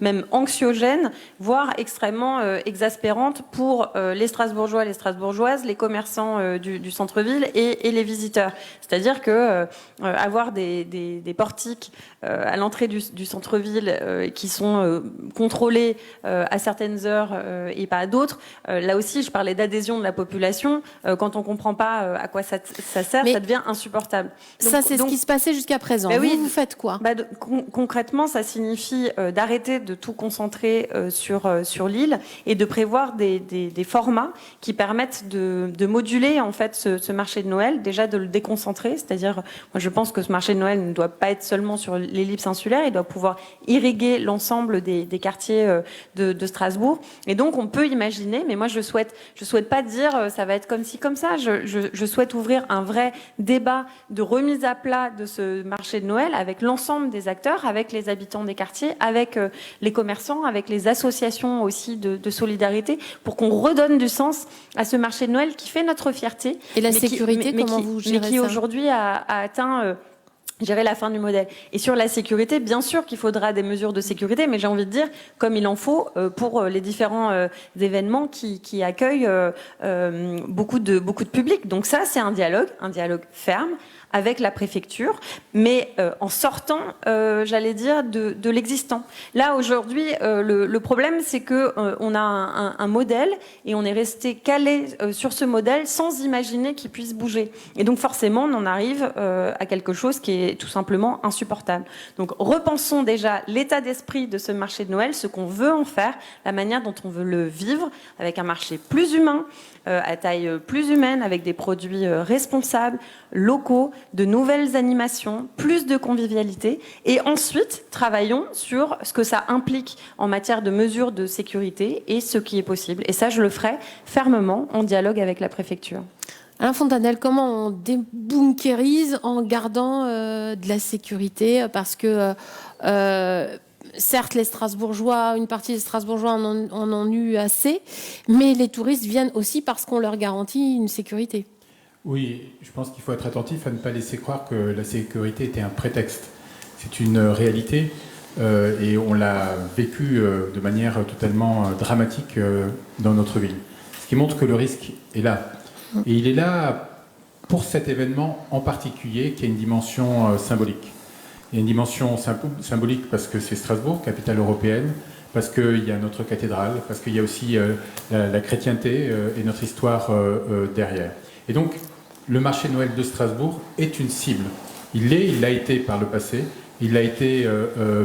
même anxiogène, voire extrêmement exaspérante pour les Strasbourgeois, les Strasbourgeoises, les commerçants du centre-ville et les visiteurs. C'est-à-dire que avoir des portiques à l'entrée du centre-ville qui sont contrôlés à certaines heures et pas à d'autres. Là aussi, je parlais d'adhésion de la population. Quand on comprend pas à quoi ça sert, ça devient insupportable. Ça, c'est ce qui se passait jusqu'à présent. Vous faites quoi? Concrètement, ça signifie d'arrêter de tout concentrer sur l'île et de prévoir des formats qui permettent de moduler en fait ce marché de Noël, déjà de le déconcentrer, c'est-à-dire, moi je pense que ce marché de Noël ne doit pas être seulement sur l'ellipse insulaire, il doit pouvoir irriguer l'ensemble des quartiers de Strasbourg. Et donc on peut imaginer, mais moi je souhaite pas dire ça va être comme ci comme ça. Je souhaite ouvrir un vrai débat de remise à plat de ce marché de Noël avec l'ensemble des acteurs, avec les habitants des quartiers, avec les commerçants, avec les associations aussi de solidarité, pour qu'on redonne du sens à ce marché de Noël qui fait notre fierté. Et la sécurité, comment vous gérez ça? Mais qui aujourd'hui a atteint gérer la fin du modèle. Et sur la sécurité, bien sûr qu'il faudra des mesures de sécurité, mais j'ai envie de dire, comme il en faut pour les différents événements qui accueillent beaucoup de public. Donc ça, c'est un dialogue ferme avec la préfecture, mais en sortant, j'allais dire, de l'existant. Là, aujourd'hui, le problème, c'est que on a un modèle et on est resté calé sur ce modèle sans imaginer qu'il puisse bouger. Et donc, forcément, on en arrive à quelque chose qui est tout simplement insupportable. Donc, repensons déjà l'état d'esprit de ce marché de Noël, ce qu'on veut en faire, la manière dont on veut le vivre, avec un marché plus humain, à taille plus humaine, avec des produits responsables, locaux, de nouvelles animations, plus de convivialité. Et ensuite, travaillons sur ce que ça implique en matière de mesures de sécurité et ce qui est possible. Et ça, je le ferai fermement en dialogue avec la préfecture. Alain Fontanelle, comment on débunkérise en gardant de la sécurité? Parce que certes, les Strasbourgeois, une partie des Strasbourgeois en ont eu assez, mais les touristes viennent aussi parce qu'on leur garantit une sécurité. Oui, je pense qu'il faut être attentif à ne pas laisser croire que la sécurité était un prétexte. C'est une réalité et on l'a vécu de manière totalement dramatique dans notre ville. Ce qui montre que le risque est là. Et il est là pour cet événement en particulier qui a une dimension symbolique. Il y a une dimension symbolique parce que c'est Strasbourg, capitale européenne, parce qu'il y a notre cathédrale, parce qu'il y a aussi la chrétienté et notre histoire derrière. Et donc, le marché de Noël de Strasbourg est une cible. Il l'a été par le passé, il l'a été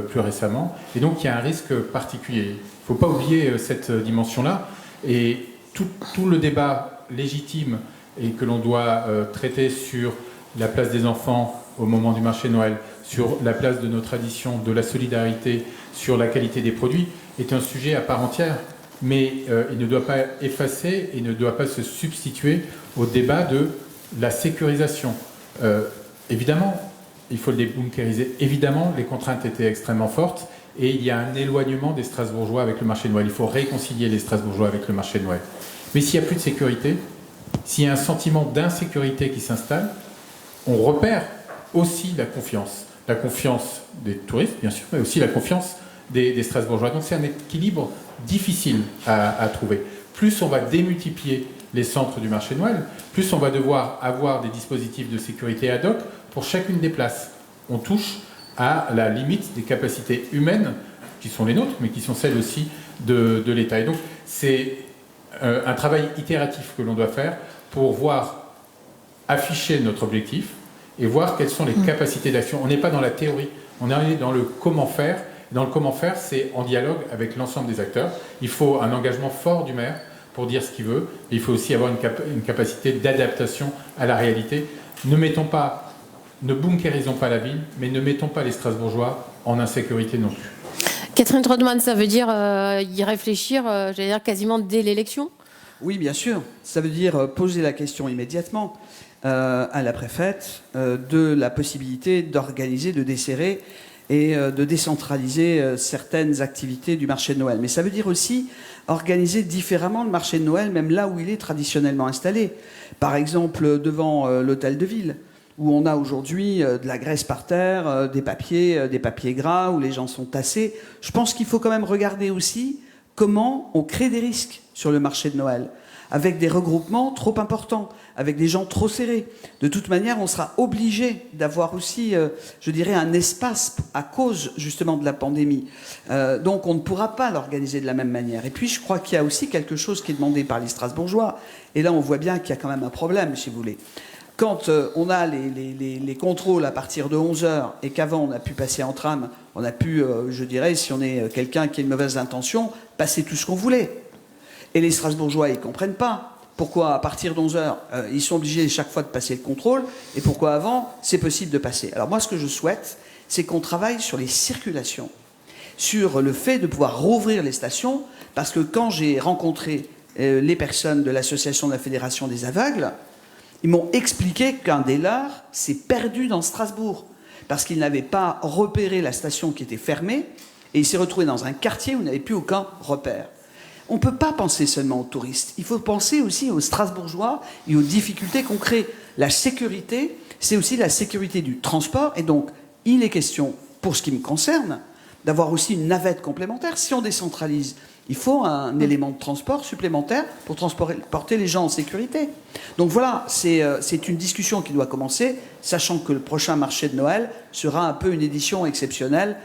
plus récemment. Et donc, il y a un risque particulier. Il ne faut pas oublier cette dimension-là. Et tout le débat légitime et que l'on doit traiter sur la place des enfants au moment du marché de Noël, sur la place de nos traditions, de la solidarité, sur la qualité des produits, est un sujet à part entière. Mais il ne doit pas effacer et ne doit pas se substituer au débat de la sécurisation. Évidemment, il faut le débunkériser. Évidemment, les contraintes étaient extrêmement fortes et il y a un éloignement des Strasbourgeois avec le marché de Noël. Il faut réconcilier les Strasbourgeois avec le marché de Noël. Mais s'il n'y a plus de sécurité, s'il y a un sentiment d'insécurité qui s'installe, on repère aussi la confiance. La confiance des touristes, bien sûr, mais aussi la confiance des Strasbourgeois. Donc c'est un équilibre difficile à trouver. Plus on va démultiplier les centres du marché de Noël, plus on va devoir avoir des dispositifs de sécurité ad hoc pour chacune des places. On touche à la limite des capacités humaines qui sont les nôtres, mais qui sont celles aussi de l'État. Et donc c'est un travail itératif que l'on doit faire pour voir afficher notre objectif et voir quelles sont les capacités d'action. On n'est pas dans la théorie, on est dans le comment faire. Dans le comment faire, c'est en dialogue avec l'ensemble des acteurs. Il faut un engagement fort du maire pour dire ce qu'il veut. Et il faut aussi avoir une capacité d'adaptation à la réalité. Ne bunkérisons pas la ville, mais ne mettons pas les Strasbourgeois en insécurité non plus. Catherine Trottmann, ça veut dire y réfléchir, j'allais dire quasiment dès l'élection ? Oui, bien sûr. Ça veut dire poser la question immédiatement à la préfète de la possibilité d'organiser, de desserrer et de décentraliser certaines activités du marché de Noël. Mais ça veut dire aussi organiser différemment le marché de Noël, même là où il est traditionnellement installé. Par exemple, devant l'hôtel de ville, où on a aujourd'hui de la graisse par terre, des papiers gras, où les gens sont tassés. Je pense qu'il faut quand même regarder aussi comment on crée des risques sur le marché de Noël, avec des regroupements trop importants, avec des gens trop serrés. De toute manière, on sera obligé d'avoir aussi, je dirais, un espace à cause justement de la pandémie. Donc on ne pourra pas l'organiser de la même manière. Et puis je crois qu'il y a aussi quelque chose qui est demandé par les Strasbourgeois. Et là, on voit bien qu'il y a quand même un problème, si vous voulez. Quand on a les contrôles à partir de 11h et qu'avant on a pu passer en tram, on a pu, je dirais, si on est quelqu'un qui a une mauvaise intention, passer tout ce qu'on voulait. Et les Strasbourgeois, ils ne comprennent pas pourquoi à partir de 11h, ils sont obligés chaque fois de passer le contrôle et pourquoi avant, c'est possible de passer. Alors moi, ce que je souhaite, c'est qu'on travaille sur les circulations, sur le fait de pouvoir rouvrir les stations, parce que quand j'ai rencontré les personnes de l'association de la Fédération des aveugles, ils m'ont expliqué qu'un des leurs s'est perdu dans Strasbourg, parce qu'il n'avait pas repéré la station qui était fermée, et il s'est retrouvé dans un quartier où il n'avait plus aucun repère. On ne peut pas penser seulement aux touristes, il faut penser aussi aux Strasbourgeois et aux difficultés qu'on crée. La sécurité, c'est aussi la sécurité du transport, et donc il est question, pour ce qui me concerne, d'avoir aussi une navette complémentaire. Si on décentralise, il faut un élément de transport supplémentaire pour transporter les gens en sécurité. Donc voilà, c'est une discussion qui doit commencer, sachant que le prochain marché de Noël sera un peu une édition exceptionnelle,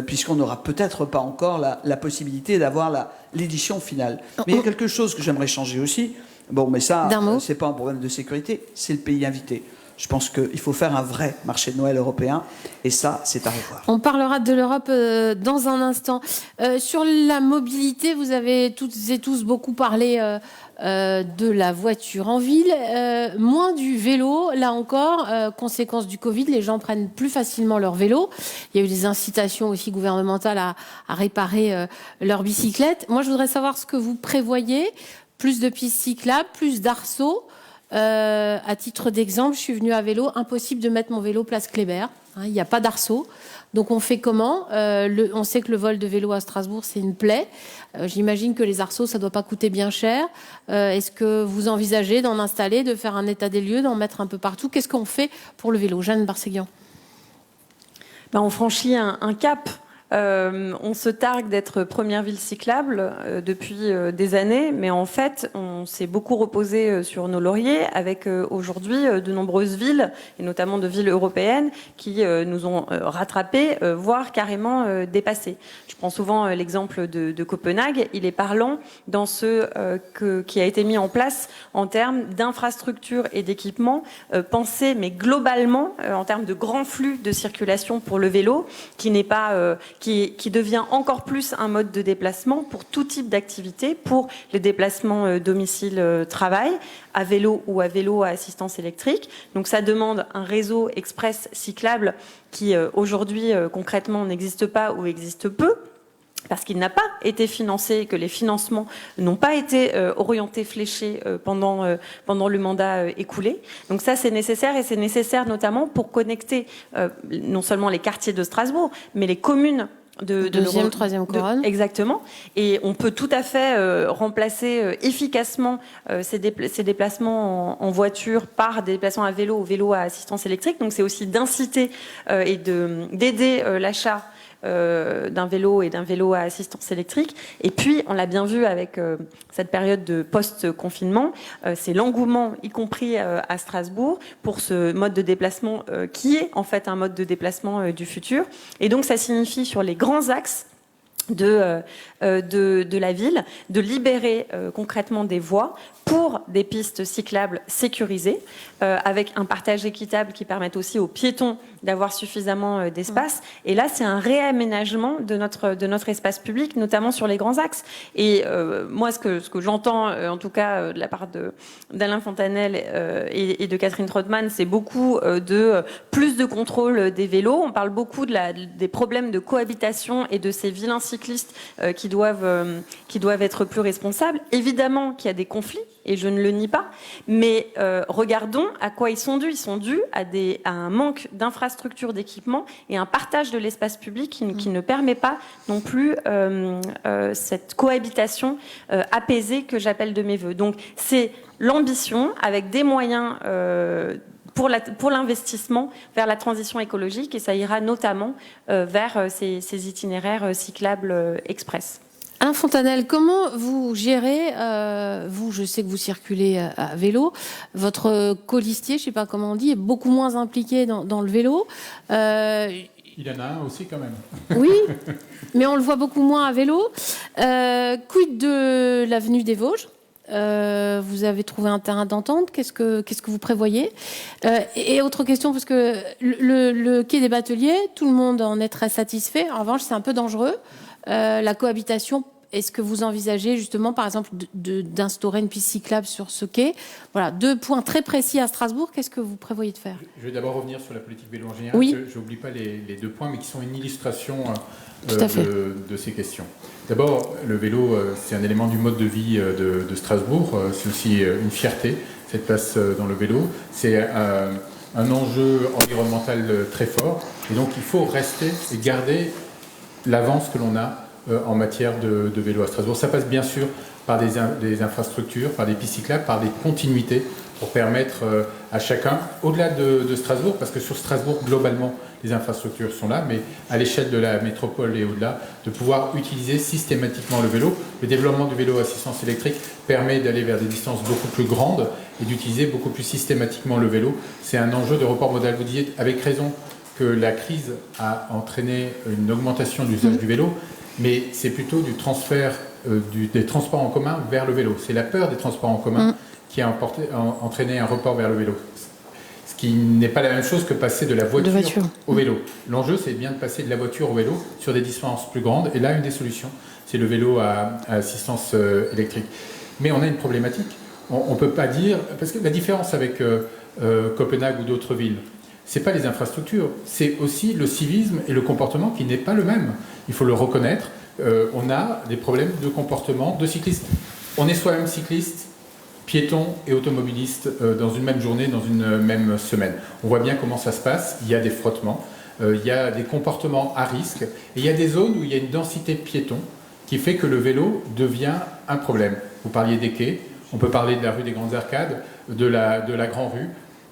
puisqu'on n'aura peut-être pas encore la possibilité d'avoir l'édition finale. Mais il y a quelque chose que j'aimerais changer aussi. Bon, mais ça, c'est pas un problème de sécurité, c'est le pays invité. Je pense qu'il faut faire un vrai marché de Noël européen, et ça, c'est à revoir. On parlera de l'Europe dans un instant. Sur la mobilité, vous avez toutes et tous beaucoup parlé de la voiture en ville, moins du vélo. Là encore, conséquence du Covid, les gens prennent plus facilement leur vélo. Il y a eu des incitations aussi gouvernementales à réparer leur bicyclette. Moi, je voudrais savoir ce que vous prévoyez. Plus de pistes cyclables, plus d'arceaux. À titre d'exemple, je suis venue à vélo, impossible de mettre mon vélo place Kléber, hein, il n'y a pas d'arceau. Donc on fait comment ? On sait que le vol de vélo à Strasbourg, c'est une plaie. J'imagine que les arceaux, ça ne doit pas coûter bien cher. Est-ce que vous envisagez d'en installer, de faire un état des lieux, d'en mettre un peu partout ? Qu'est-ce qu'on fait pour le vélo ? Jeanne Barséguian. On franchit un cap On se targue d'être première ville cyclable depuis des années, mais en fait, on s'est beaucoup reposé sur nos lauriers avec aujourd'hui de nombreuses villes, et notamment de villes européennes, qui nous ont rattrapés, voire carrément dépassés. Je prends souvent l'exemple de Copenhague. Il est parlant dans ce qui a été mis en place en termes d'infrastructures et d'équipements pensés, mais globalement, en termes de grands flux de circulation pour le vélo, qui n'est pas... qui devient encore plus un mode de déplacement pour tout type d'activité, pour les déplacements domicile-travail, à vélo ou à vélo à assistance électrique. Donc ça demande un réseau express cyclable qui aujourd'hui concrètement n'existe pas ou existe peu, parce qu'il n'a pas été financé, que les financements n'ont pas été orientés, fléchés pendant le mandat écoulé. Donc ça, c'est nécessaire, et c'est nécessaire notamment pour connecter non seulement les quartiers de Strasbourg, mais les communes de deuxième, troisième couronne. Exactement. Et on peut tout à fait remplacer efficacement ces déplacements en voiture par des déplacements à vélo ou vélo à assistance électrique. Donc c'est aussi d'inciter et d'aider l'achat d'un vélo et d'un vélo à assistance électrique. Et puis, on l'a bien vu avec cette période de post-confinement, c'est l'engouement, y compris à Strasbourg, pour ce mode de déplacement qui est en fait un mode de déplacement du futur. Et donc, ça signifie sur les grands axes de la ville, de libérer concrètement des voies pour des pistes cyclables sécurisées, avec un partage équitable qui permette aussi aux piétons d'avoir suffisamment d'espace. Et là, c'est un réaménagement de notre espace public, notamment sur les grands axes. Et moi, ce que j'entends, en tout cas de la part d'Alain Fontanel et de Catherine Trottmann, c'est beaucoup de plus de contrôle des vélos. On parle beaucoup des problèmes de cohabitation et de ces vilains cyclistes qui doivent être plus responsables. Évidemment qu'il y a des conflits, et je ne le nie pas, mais regardons à quoi ils sont dus. Ils sont dus à un manque d'infrastructures, d'équipements et un partage de l'espace public qui ne permet pas non plus cette cohabitation apaisée que j'appelle de mes voeux. Donc c'est l'ambition avec des moyens pour l'investissement vers la transition écologique, et ça ira notamment vers ces itinéraires cyclables express. Alain Fontanel, comment vous gérez, vous, je sais que vous circulez à vélo, votre colistier, je ne sais pas comment on dit, est beaucoup moins impliqué dans le vélo. Il y en a un aussi quand même. Oui, mais on le voit beaucoup moins à vélo. Quid de l'avenue des Vosges ? Vous avez trouvé un terrain d'entente. Qu'est-ce que vous prévoyez ? Et autre question, parce que le quai des Bateliers, tout le monde en est très satisfait. En revanche, c'est un peu dangereux. La cohabitation, est-ce que vous envisagez justement, par exemple, d'instaurer une piste cyclable sur ce quai ? Voilà, 2 points très précis à Strasbourg. Qu'est-ce que vous prévoyez de faire ? Je vais d'abord revenir sur la politique vélo en général. Oui. Je n'oublie pas les 2 points, mais qui sont une illustration de ces questions. D'abord, le vélo, c'est un élément du mode de vie de Strasbourg. C'est aussi une fierté, cette place dans le vélo. C'est un enjeu environnemental très fort. Et donc, il faut rester et garder l'avance que l'on a en matière de vélo à Strasbourg. Ça passe bien sûr par des infrastructures, par des pistes cyclables, par des continuités pour permettre à chacun, au-delà de Strasbourg, parce que sur Strasbourg, globalement, les infrastructures sont là, mais à l'échelle de la métropole et au-delà, de pouvoir utiliser systématiquement le vélo. Le développement du vélo à assistance électrique permet d'aller vers des distances beaucoup plus grandes et d'utiliser beaucoup plus systématiquement le vélo. C'est un enjeu de report modal. Vous disiez avec raison que la crise a entraîné une augmentation de l'usage du vélo, mais c'est plutôt du transfert des transports en commun vers le vélo. C'est la peur des transports en commun qui a entraîné un report vers le vélo. Ce qui n'est pas la même chose que passer de la voiture au vélo. L'enjeu, c'est bien de passer de la voiture au vélo sur des distances plus grandes. Et là, une des solutions, c'est le vélo à assistance électrique. Mais on a une problématique. On ne peut pas dire... Parce que la différence avec Copenhague ou d'autres villes, c'est pas les infrastructures, c'est aussi le civisme et le comportement qui n'est pas le même. Il faut le reconnaître. On a des problèmes de comportement de cyclistes. On est soi-même cycliste, piéton et automobiliste dans une même journée, dans une même semaine. On voit bien comment ça se passe. Il y a des frottements, il y a des comportements à risque, et il y a des zones où il y a une densité de piétons qui fait que le vélo devient un problème. Vous parliez des quais, on peut parler de la rue des Grandes Arcades, de la Grand Rue.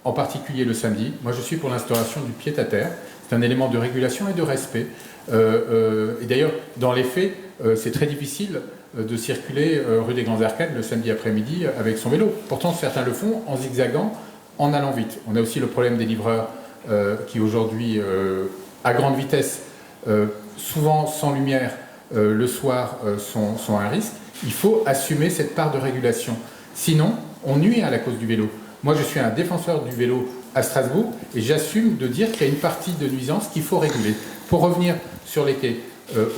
en particulier le samedi. Moi, je suis pour l'instauration du pied-à-terre. C'est un élément de régulation et de respect. Et d'ailleurs, dans les faits, c'est très difficile de circuler rue des Grandes Arcades le samedi après-midi avec son vélo. Pourtant, certains le font en zigzagant, en allant vite. On a aussi le problème des livreurs qui aujourd'hui, à grande vitesse, souvent sans lumière, le soir, sont un risque. Il faut assumer cette part de régulation. Sinon, on nuit à la cause du vélo. Moi, je suis un défenseur du vélo à Strasbourg et j'assume de dire qu'il y a une partie de nuisance qu'il faut réguler. Pour revenir sur les quais,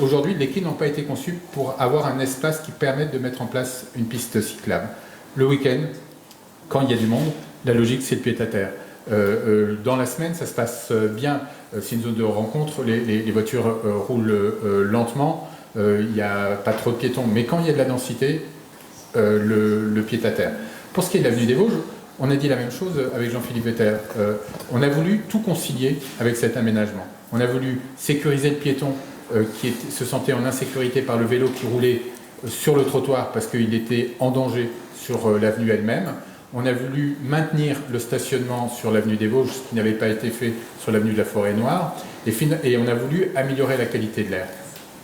aujourd'hui, les quais n'ont pas été conçus pour avoir un espace qui permette de mettre en place une piste cyclable. Le week-end, quand il y a du monde, la logique, c'est le pied-à-terre. Dans la semaine, ça se passe bien. C'est une zone de rencontre, les voitures roulent lentement, il n'y a pas trop de piétons. Mais quand il y a de la densité, le pied-à-terre. Pour ce qui est de l'avenue des Vosges, on a dit la même chose avec Jean-Philippe Vetter. On a voulu tout concilier avec cet aménagement. On a voulu sécuriser le piéton qui se sentait en insécurité par le vélo qui roulait sur le trottoir parce qu'il était en danger sur l'avenue elle-même. On a voulu maintenir le stationnement sur l'avenue des Vosges, ce qui n'avait pas été fait sur l'avenue de la Forêt-Noire. Et on a voulu améliorer la qualité de l'air.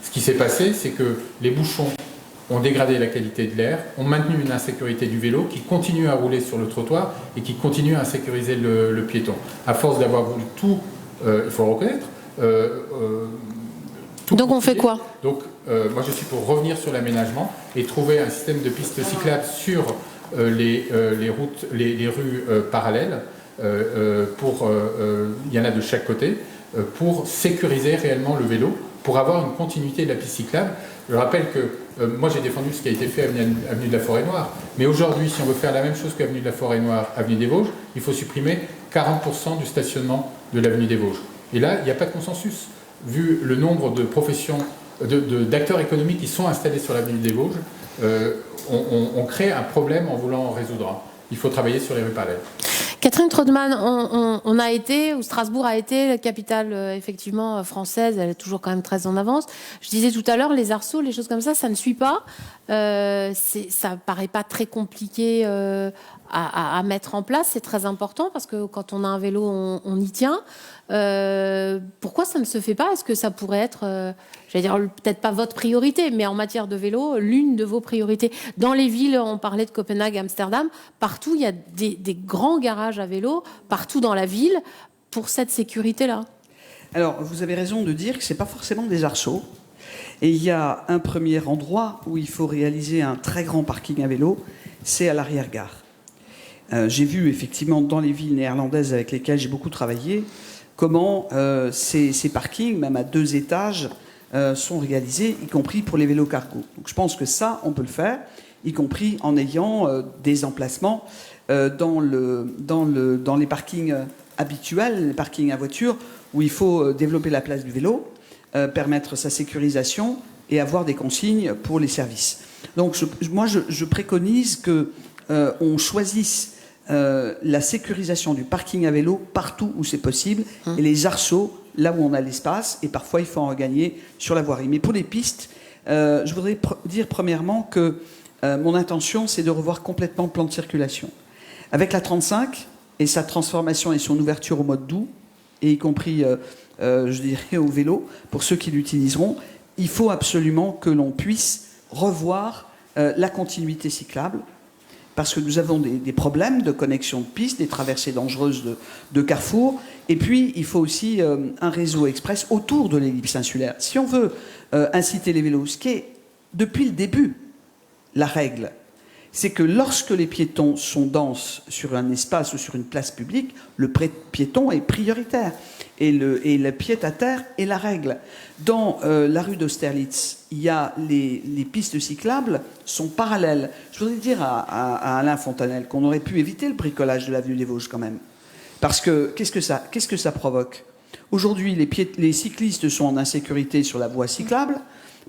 Ce qui s'est passé, c'est que les bouchons ont dégradé la qualité de l'air, ont maintenu une insécurité du vélo qui continue à rouler sur le trottoir et qui continue à insécuriser le piéton. À force d'avoir voulu tout, il faut le reconnaître. Donc on fait quoi? Donc moi je suis pour revenir sur l'aménagement et trouver un système de pistes cyclables sur les rues parallèles. Il y en a de chaque côté pour sécuriser réellement le vélo, pour avoir une continuité de la piste cyclable. Je rappelle que moi j'ai défendu ce qui a été fait avenue de la Forêt-Noire, mais aujourd'hui si on veut faire la même chose qu'avenue de la Forêt-Noire, avenue des Vosges, il faut supprimer 40% du stationnement de l'avenue des Vosges. Et là, il n'y a pas de consensus. Vu le nombre de professions, d'acteurs économiques qui sont installés sur l'avenue des Vosges, on crée un problème en voulant en résoudre un. Il faut travailler sur les rues parallèles. Catherine Trautmann, on a été, ou Strasbourg a été, la capitale effectivement française, elle est toujours quand même très en avance. Je disais tout à l'heure, les arceaux, les choses comme ça ne suit pas. Ça paraît pas très compliqué à mettre en place, c'est très important parce que quand on a un vélo, on y tient. Pourquoi ça ne se fait pas? Est-ce que ça pourrait être, j'allais dire peut-être pas votre priorité, mais en matière de vélo, l'une de vos priorités? Dans les villes, on parlait de Copenhague, Amsterdam, partout il y a des grands garages à vélo, partout dans la ville, pour cette sécurité-là. Alors, vous avez raison de dire que c'est pas forcément des arceaux. Et il y a un premier endroit où il faut réaliser un très grand parking à vélo, c'est à l'arrière-gare. J'ai vu effectivement dans les villes néerlandaises avec lesquelles j'ai beaucoup travaillé, comment ces parkings, même à 2 étages, sont réalisés, y compris pour les vélos cargo. Donc je pense que ça, on peut le faire, y compris en ayant des emplacements dans les parkings habituels, les parkings à voiture, où il faut développer la place du vélo, permettre sa sécurisation et avoir des consignes pour les services. Donc moi, je préconise qu'on choisisse la sécurisation du parking à vélo partout où c'est possible et les arceaux là où on a l'espace, et parfois il faut en regagner sur la voirie. Mais pour les pistes, je voudrais dire premièrement que mon intention c'est de revoir complètement le plan de circulation. Avec la 35 et sa transformation et son ouverture au mode doux, et y compris je dirais au vélo, pour ceux qui l'utiliseront, il faut absolument que l'on puisse revoir la continuité cyclable, parce que nous avons des problèmes de connexion de pistes, des traversées dangereuses de carrefour, et puis il faut aussi un réseau express autour de l'ellipse insulaire. Si on veut inciter les vélos, ce qui est depuis le début la règle, c'est que lorsque les piétons sont denses sur un espace ou sur une place publique, le piéton est prioritaire. Et le pied-à-terre est la règle. Dans la rue d'Austerlitz, il y a les pistes cyclables sont parallèles. Je voudrais dire à Alain Fontanel qu'on aurait pu éviter le bricolage de l'avenue des Vosges quand même. Parce que qu'est-ce que ça provoque? Aujourd'hui, les cyclistes sont en insécurité sur la voie cyclable,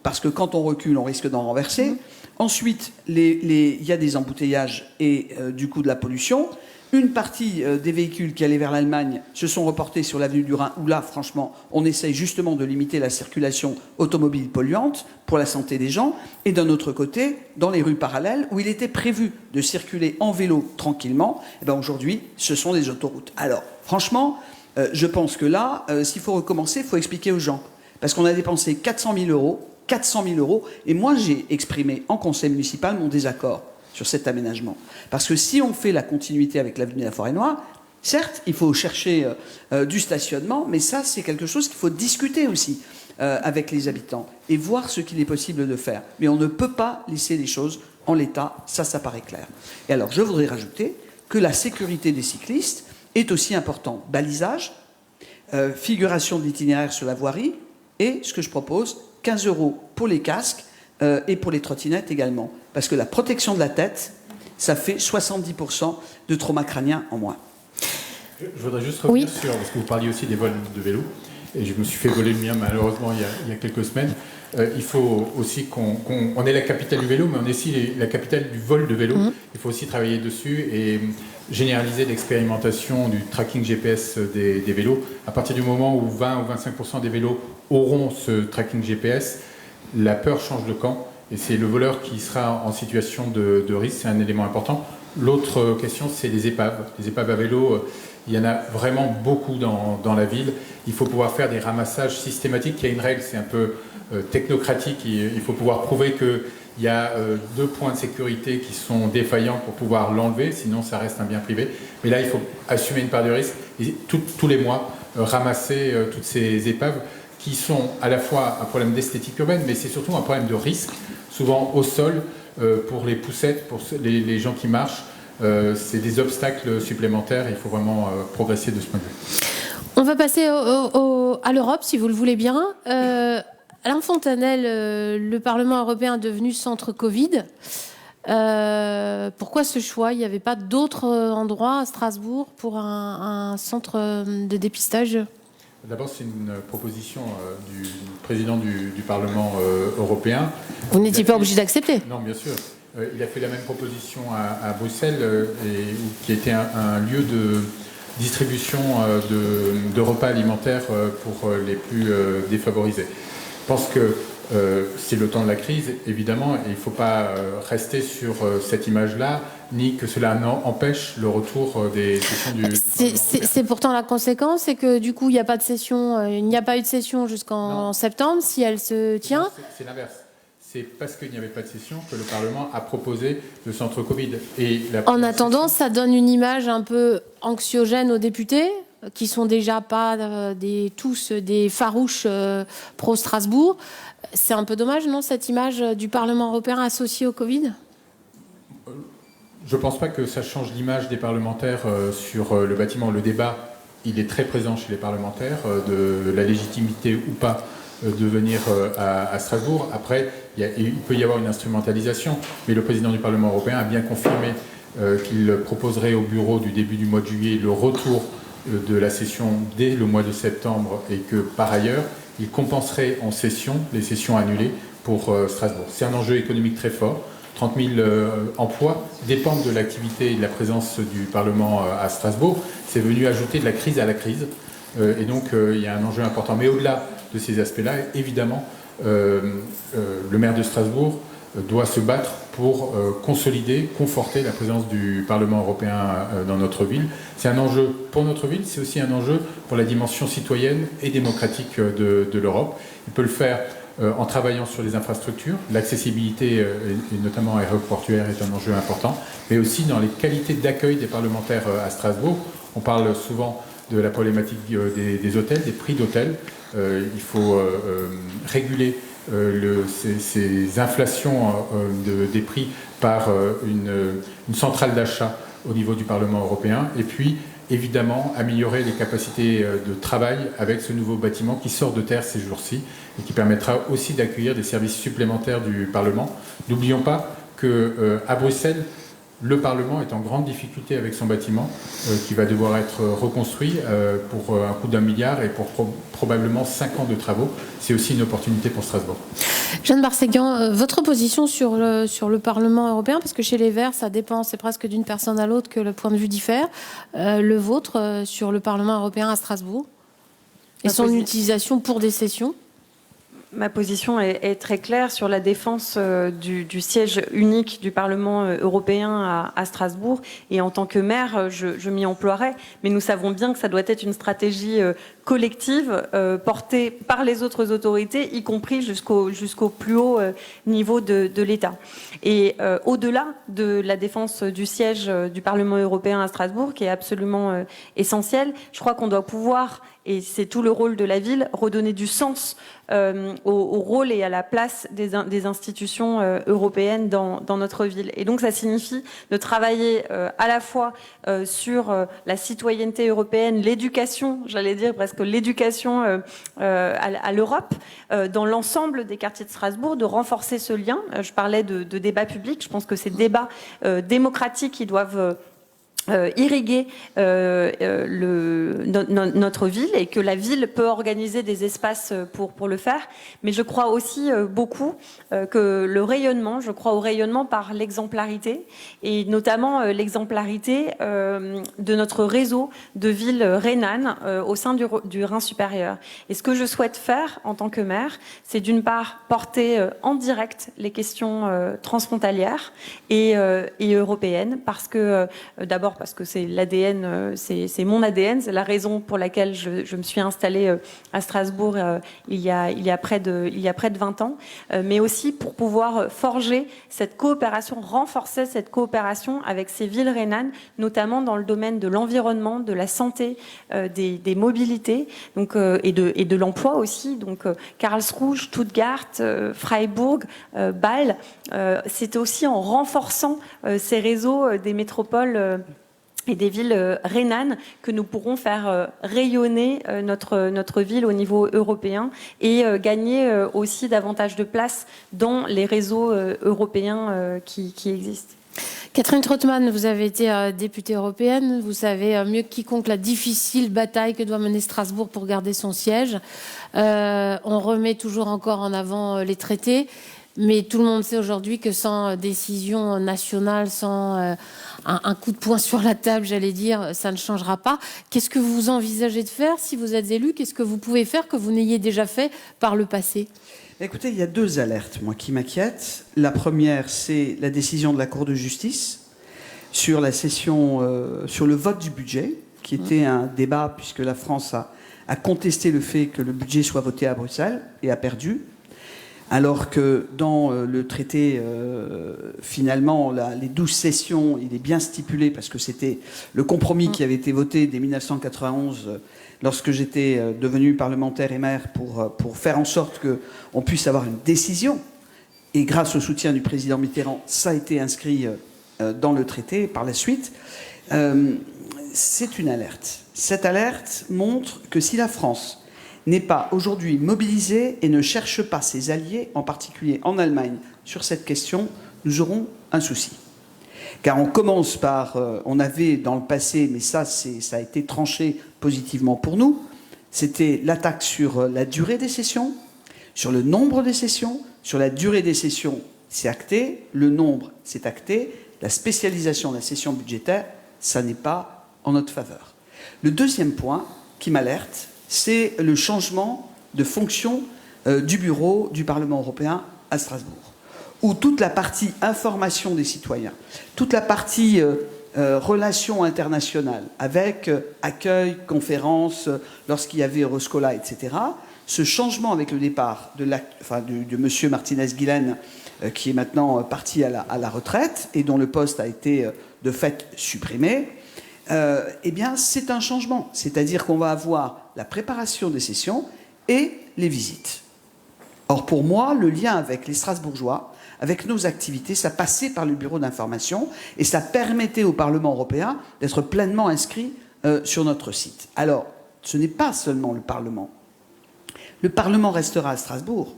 parce que quand on recule, on risque d'en renverser. Ensuite, il y a des embouteillages et du coup de la pollution. Une partie des véhicules qui allaient vers l'Allemagne se sont reportés sur l'avenue du Rhin, où là, franchement, on essaye justement de limiter la circulation automobile polluante pour la santé des gens. Et d'un autre côté, dans les rues parallèles, où il était prévu de circuler en vélo tranquillement, eh ben aujourd'hui, ce sont des autoroutes. Alors, franchement, je pense que là, s'il faut recommencer, il faut expliquer aux gens. Parce qu'on a dépensé 400 000 €, et moi, j'ai exprimé en conseil municipal mon désaccord sur cet aménagement. Parce que si on fait la continuité avec l'avenue de la Forêt-Noire, certes, il faut chercher du stationnement, mais ça, c'est quelque chose qu'il faut discuter aussi avec les habitants et voir ce qu'il est possible de faire. Mais on ne peut pas laisser les choses en l'état, ça paraît clair. Et alors, je voudrais rajouter que la sécurité des cyclistes est aussi importante. Balisage, figuration de l'itinéraire sur la voirie, et ce que je propose, 15 € pour les casques et pour les trottinettes également. Parce que la protection de la tête, ça fait 70% de trauma crânien en moins. Je voudrais juste revenir sur, parce que vous parliez aussi des vols de vélo, et je me suis fait voler le mien malheureusement il y a quelques semaines. Il faut aussi qu'on est la capitale du vélo, mais on est aussi la capitale du vol de vélo. Il faut aussi travailler dessus et généraliser l'expérimentation du tracking GPS des vélos. À partir du moment où 20 ou 25% des vélos auront ce tracking GPS, la peur change de camp. Et c'est le voleur qui sera en situation de risque, c'est un élément important. L'autre question, c'est les épaves. Les épaves à vélo, il y en a vraiment beaucoup dans la ville. Il faut pouvoir faire des ramassages systématiques. Il y a une règle, c'est un peu technocratique. Il faut pouvoir prouver qu'il y a 2 points de sécurité qui sont défaillants pour pouvoir l'enlever, sinon ça reste un bien privé. Mais là, il faut assumer une part de risque et tous les mois ramasser toutes ces épaves qui sont à la fois un problème d'esthétique urbaine, mais c'est surtout un problème de risque, souvent au sol, pour les poussettes, pour les gens qui marchent. C'est des obstacles supplémentaires et il faut vraiment progresser de ce point de vue. On va passer à l'Europe, si vous le voulez bien. Alain Fontanel, le Parlement européen est devenu centre Covid. Pourquoi ce choix? Il n'y avait pas d'autres endroits à Strasbourg pour un centre de dépistage? D'abord, c'est une proposition du président du Parlement européen. Vous n'étiez pas obligé d'accepter? Non, bien sûr. Il a fait la même proposition à Bruxelles, qui était un lieu de distribution de repas alimentaires pour les plus défavorisés. Je pense que c'est le temps de la crise, évidemment, et il ne faut pas rester sur cette image-là, ni que cela empêche le retour des sessions du c'est pourtant la conséquence, c'est que du coup, il n'y a pas de session, il n'y a pas eu de session jusqu'en septembre, si elle se tient. Non, c'est l'inverse. C'est parce qu'il n'y avait pas de session que le Parlement a proposé le centre Covid. Et en attendant, ça donne une image un peu anxiogène aux députés, qui sont déjà pas tous des farouches pro-Strasbourg. C'est un peu dommage, non, cette image du Parlement européen associée au Covid? Je ne pense pas que ça change l'image des parlementaires sur le bâtiment. Le débat, il est très présent chez les parlementaires, de la légitimité ou pas de venir à Strasbourg. Après, il peut y avoir une instrumentalisation, mais le président du Parlement européen a bien confirmé qu'il proposerait au bureau du début du mois de juillet le retour de la session dès le mois de septembre et que, par ailleurs, il compenserait en session les sessions annulées pour Strasbourg. C'est un enjeu économique très fort. 30 000 emplois dépendent de l'activité et de la présence du Parlement à Strasbourg. C'est venu ajouter de la crise à la crise. Et donc, il y a un enjeu important. Mais au-delà de ces aspects-là, évidemment, le maire de Strasbourg doit se battre pour consolider, conforter la présence du Parlement européen dans notre ville. C'est un enjeu pour notre ville, c'est aussi un enjeu pour la dimension citoyenne et démocratique de l'Europe. Il peut le faire en travaillant sur les infrastructures. L'accessibilité, et notamment aéroportuaire, est un enjeu important, mais aussi dans les qualités d'accueil des parlementaires à Strasbourg. On parle souvent de la problématique des hôtels, des prix d'hôtels. Il faut réguler ces inflations des prix par une centrale d'achat au niveau du Parlement européen. Et puis, évidemment, améliorer les capacités de travail avec ce nouveau bâtiment qui sort de terre ces jours-ci et qui permettra aussi d'accueillir des services supplémentaires du Parlement. N'oublions pas qu'à Bruxelles, Le Parlement est en grande difficulté avec son bâtiment, qui va devoir être reconstruit pour un coût d'1 milliard et pour probablement 5 ans de travaux. C'est aussi une opportunité pour Strasbourg. Jeanne Barséguian, votre position sur le Parlement européen, parce que chez les Verts, ça dépend, c'est presque d'une personne à l'autre que le point de vue diffère. Le vôtre sur le Parlement européen à Strasbourg et son utilisation pour des sessions? Ma position est très claire sur la défense du siège unique du Parlement européen à Strasbourg. Et en tant que maire, je m'y emploierai. Mais nous savons bien que ça doit être une stratégie collective portée par les autres autorités, y compris jusqu'au plus haut niveau de l'État. Et au-delà de la défense du siège du Parlement européen à Strasbourg, qui est absolument essentielle, je crois qu'on doit pouvoir, et c'est tout le rôle de la ville, redonner du sens au rôle et à la place des institutions européennes dans notre ville. Et donc ça signifie de travailler à la fois sur la citoyenneté européenne, l'éducation, j'allais dire presque l'éducation à l'Europe, dans l'ensemble des quartiers de Strasbourg, de renforcer ce lien. Je parlais de débats publics, je pense que ces débats démocratiques qui doivent irriguer notre ville et que la ville peut organiser des espaces pour le faire. Mais je crois aussi beaucoup que le rayonnement, je crois au rayonnement par l'exemplarité et notamment l'exemplarité de notre réseau de villes rhénanes au sein du Rhin supérieur. Et ce que je souhaite faire en tant que maire, c'est d'une part porter en direct les questions transfrontalières et européennes parce que d'abord parce que c'est l'ADN, c'est mon ADN, c'est la raison pour laquelle je me suis installée à Strasbourg il y a près de 20 ans, mais aussi pour pouvoir forger cette coopération, renforcer cette coopération avec ces villes rhénanes, notamment dans le domaine de l'environnement, de la santé, des mobilités, donc et de l'emploi aussi. Donc Karlsruhe, Stuttgart, Freiburg, Bâle, c'est aussi en renforçant ces réseaux des métropoles et des villes rhénanes que nous pourrons faire rayonner notre ville au niveau européen et gagner aussi davantage de place dans les réseaux européens qui existent. Catherine Trautmann, vous avez été députée européenne, vous savez mieux que quiconque la difficile bataille que doit mener Strasbourg pour garder son siège. On remet toujours encore en avant les traités, mais tout le monde sait aujourd'hui que sans décision nationale, sans un coup de poing sur la table, j'allais dire, ça ne changera pas. Qu'est-ce que vous envisagez de faire si vous êtes élu? Qu'est-ce que vous pouvez faire que vous n'ayez déjà fait par le passé? Écoutez, il y a deux alertes, moi, qui m'inquiètent. La première, c'est la décision de la Cour de justice sur la session, sur le vote du budget, qui était un débat, puisque la France a contesté le fait que le budget soit voté à Bruxelles et a perdu. Alors que dans le traité, finalement, les 12 sessions, il est bien stipulé, parce que c'était le compromis qui avait été voté dès 1991, lorsque j'étais devenu parlementaire et maire, pour faire en sorte qu'on puisse avoir une décision. Et grâce au soutien du président Mitterrand, ça a été inscrit dans le traité par la suite. C'est une alerte. Cette alerte montre que si la France n'est pas aujourd'hui mobilisée et ne cherche pas ses alliés, en particulier en Allemagne, sur cette question, nous aurons un souci. Car on commence par, on avait dans le passé, mais ça a été tranché positivement pour nous, c'était l'attaque sur la durée des sessions, sur le nombre des sessions, sur la durée des sessions, c'est acté, le nombre, c'est acté, la spécialisation de la session budgétaire, ça n'est pas en notre faveur. Le deuxième point qui m'alerte, c'est le changement de fonction du bureau du Parlement européen à Strasbourg, où toute la partie information des citoyens, toute la partie relations internationales, avec accueil, conférences, lorsqu'il y avait Euroscola, etc., ce changement avec le départ de M. Martinez-Guilen, qui est maintenant parti à la retraite et dont le poste a été de fait supprimé, eh bien, c'est un changement. C'est-à-dire qu'on va avoir la préparation des sessions et les visites. Or, pour moi, le lien avec les Strasbourgeois, avec nos activités, ça passait par le bureau d'information et ça permettait au Parlement européen d'être pleinement inscrit sur notre site. Alors, ce n'est pas seulement le Parlement. Le Parlement restera à Strasbourg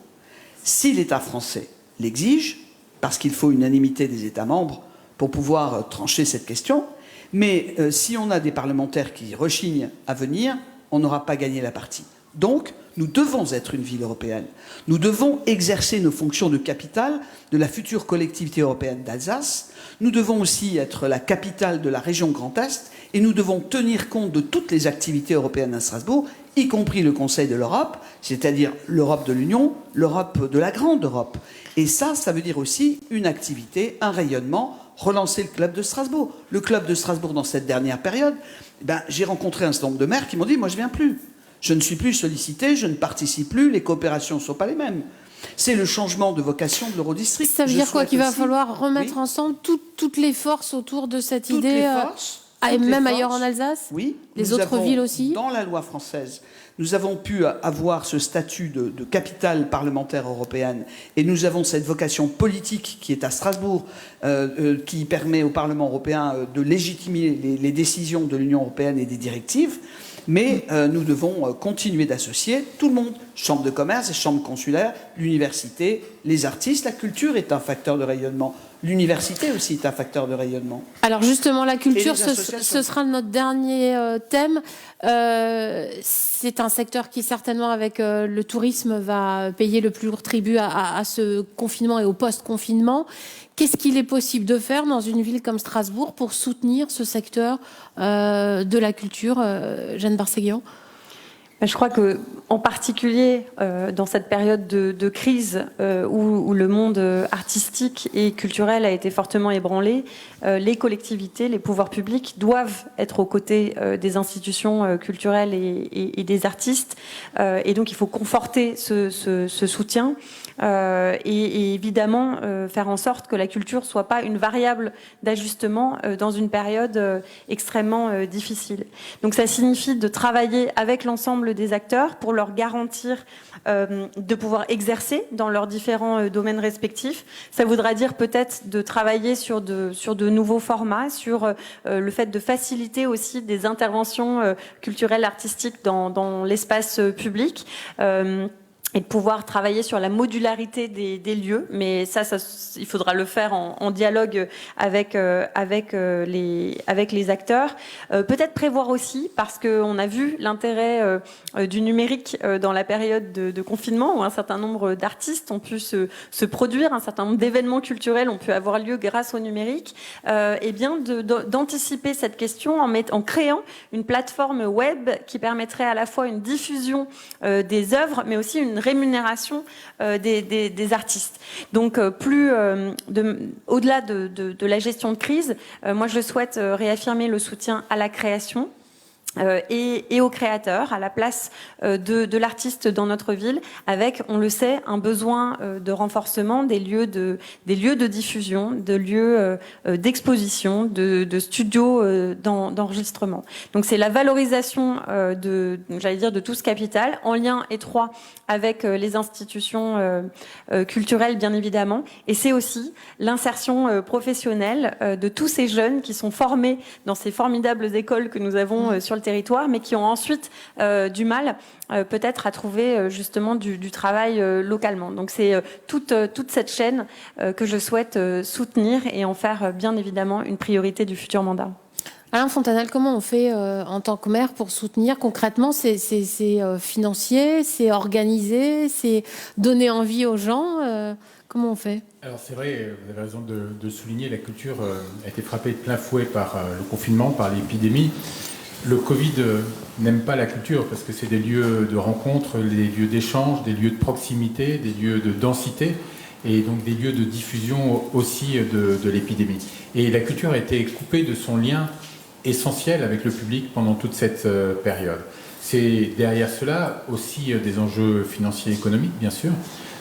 si l'État français l'exige, parce qu'il faut unanimité des États membres pour pouvoir trancher cette question. Mais si on a des parlementaires qui rechignent à venir, on n'aura pas gagné la partie. Donc, nous devons être une ville européenne. Nous devons exercer nos fonctions de capitale de la future collectivité européenne d'Alsace. Nous devons aussi être la capitale de la région Grand Est et nous devons tenir compte de toutes les activités européennes à Strasbourg, y compris le Conseil de l'Europe, c'est-à-dire l'Europe de l'Union, l'Europe de la Grande Europe. Et ça veut dire aussi une activité, un rayonnement, relancer le club de Strasbourg. Le club de Strasbourg, dans cette dernière période, j'ai rencontré un certain nombre de maires qui m'ont dit « moi je viens plus ». Je ne suis plus sollicité, je ne participe plus, les coopérations ne sont pas les mêmes. C'est le changement de vocation de l'Eurodistrict. Ça veut dire quoi? Qu'il va falloir remettre ensemble toutes les forces autour de cette idée, même ailleurs en Alsace? Oui. Les autres villes aussi? Dans la loi française, nous avons pu avoir ce statut de capitale parlementaire européenne et nous avons cette vocation politique qui est à Strasbourg, qui permet au Parlement européen de légitimer les décisions de l'Union européenne et des directives. Mais nous devons continuer d'associer tout le monde, chambre de commerce, chambre consulaire, l'université, les artistes. La culture est un facteur de rayonnement. L'université aussi est un facteur de rayonnement. Alors justement, la culture, ce sera notre dernier thème. C'est un secteur qui certainement, avec le tourisme, va payer le plus lourd tribut à ce confinement et au post-confinement. Qu'est-ce qu'il est possible de faire dans une ville comme Strasbourg pour soutenir ce secteur de la culture, Jeanne Barseguian? Je crois que, en particulier dans cette période de crise où le monde artistique et culturel a été fortement ébranlé, les collectivités, les pouvoirs publics doivent être aux côtés des institutions culturelles et des artistes. Et donc, il faut conforter ce soutien. Et évidemment faire en sorte que la culture soit pas une variable d'ajustement dans une période extrêmement difficile. Donc ça signifie de travailler avec l'ensemble des acteurs pour leur garantir de pouvoir exercer dans leurs différents domaines respectifs. Ça voudra dire peut-être de travailler sur de nouveaux formats, sur le fait de faciliter aussi des interventions culturelles, artistiques dans l'espace public. Et de pouvoir travailler sur la modularité des lieux, mais ça il faudra le faire en dialogue avec les acteurs. Peut-être prévoir aussi, parce qu'on a vu l'intérêt du numérique dans la période de confinement, où un certain nombre d'artistes ont pu se produire, un certain nombre d'événements culturels ont pu avoir lieu grâce au numérique, et bien d'anticiper cette question en créant une plateforme web qui permettrait à la fois une diffusion des œuvres, mais aussi une rémunération des artistes. Donc au-delà de la gestion de crise, moi je souhaite réaffirmer le soutien à la création et aux créateurs, à la place de l'artiste dans notre ville, avec, on le sait, un besoin de renforcement des lieux de diffusion, de lieux d'exposition, de studios d'enregistrement. Donc c'est la valorisation de tout ce capital, en lien étroit avec les institutions culturelles, bien évidemment, et c'est aussi l'insertion professionnelle de tous ces jeunes qui sont formés dans ces formidables écoles que nous avons sur le territoire, mais qui ont ensuite du mal peut-être à trouver justement du travail localement. Donc c'est toute cette chaîne que je souhaite soutenir et en faire bien évidemment une priorité du futur mandat. Alain Fontanel, comment on fait en tant que maire pour soutenir concrètement? C'est financier, c'est organisé, c'est donner envie aux gens. Comment on fait? Alors c'est vrai, vous avez raison de souligner, la culture a été frappée de plein fouet par le confinement, par l'épidémie. Le Covid n'aime pas la culture parce que c'est des lieux de rencontre, des lieux d'échange, des lieux de proximité, des lieux de densité et donc des lieux de diffusion aussi de l'épidémie. Et la culture a été coupée de son lien essentiel avec le public pendant toute cette période. C'est derrière cela aussi des enjeux financiers et économiques, bien sûr.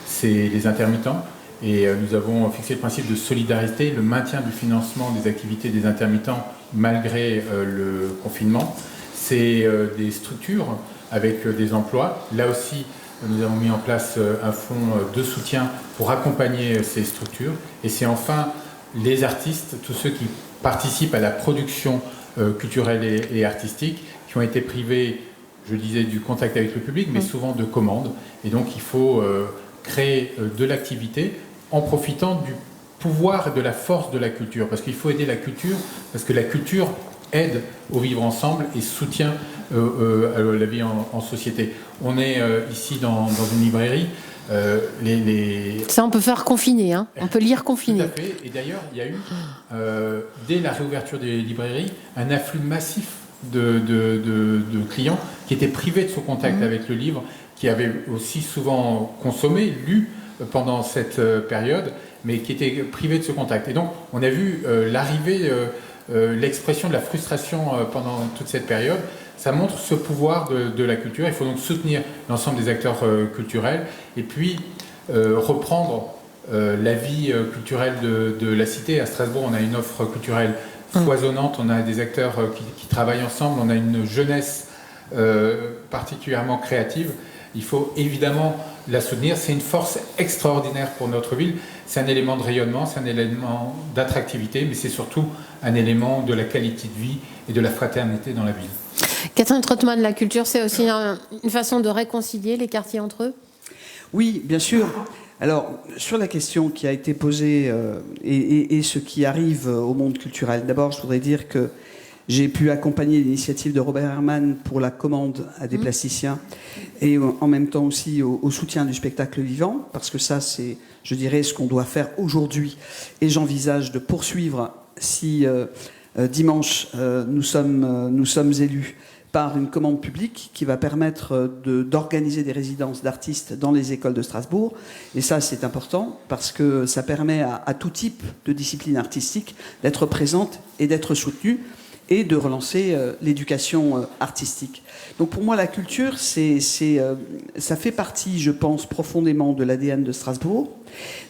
C'est les intermittents. Et nous avons fixé le principe de solidarité, le maintien du financement des activités des intermittents malgré le confinement. C'est des structures avec des emplois. Là aussi, nous avons mis en place un fonds de soutien pour accompagner ces structures. Et c'est enfin les artistes, tous ceux qui participent à la production culturelle et artistique, qui ont été privés, je disais, du contact avec le public, mais souvent de commandes. Et donc il faut créer de l'activité en profitant pouvoir et de la force de la culture, parce qu'il faut aider la culture, parce que la culture aide au vivre ensemble et soutient la vie en société. On est ici dans une librairie. Ça, on peut faire confiner, hein. On peut lire confiné. Tout à fait. Et d'ailleurs, il y a eu, dès la réouverture des librairies, un afflux massif de clients qui étaient privés de ce contact avec le livre, qui avaient aussi souvent consommé, lu pendant cette période, mais qui étaient privés de ce contact. Et donc, on a vu l'arrivée, l'expression de la frustration pendant toute cette période. Ça montre ce pouvoir de la culture. Il faut donc soutenir l'ensemble des acteurs culturels et puis reprendre la vie culturelle de la cité. À Strasbourg, on a une offre culturelle foisonnante, on a des acteurs qui travaillent ensemble, on a une jeunesse particulièrement créative. Il faut évidemment la soutenir. C'est une force extraordinaire pour notre ville. C'est un élément de rayonnement, c'est un élément d'attractivité, mais c'est surtout un élément de la qualité de vie et de la fraternité dans la ville. Catherine Trottmann, la culture, c'est aussi une façon de réconcilier les quartiers entre eux? Oui, bien sûr. Alors, sur la question qui a été posée et ce qui arrive au monde culturel, d'abord, je voudrais dire que j'ai pu accompagner l'initiative de Robert Herrmann pour la commande à des plasticiens et en même temps aussi au soutien du spectacle vivant, parce que ça, c'est, je dirais, ce qu'on doit faire aujourd'hui. Et j'envisage de poursuivre si dimanche nous sommes élus par une commande publique qui va permettre d'organiser des résidences d'artistes dans les écoles de Strasbourg. Et ça, c'est important parce que ça permet à tout type de discipline artistique d'être présente et d'être soutenue et de relancer l'éducation artistique. Donc pour moi, la culture, ça fait partie, je pense, profondément de l'ADN de Strasbourg,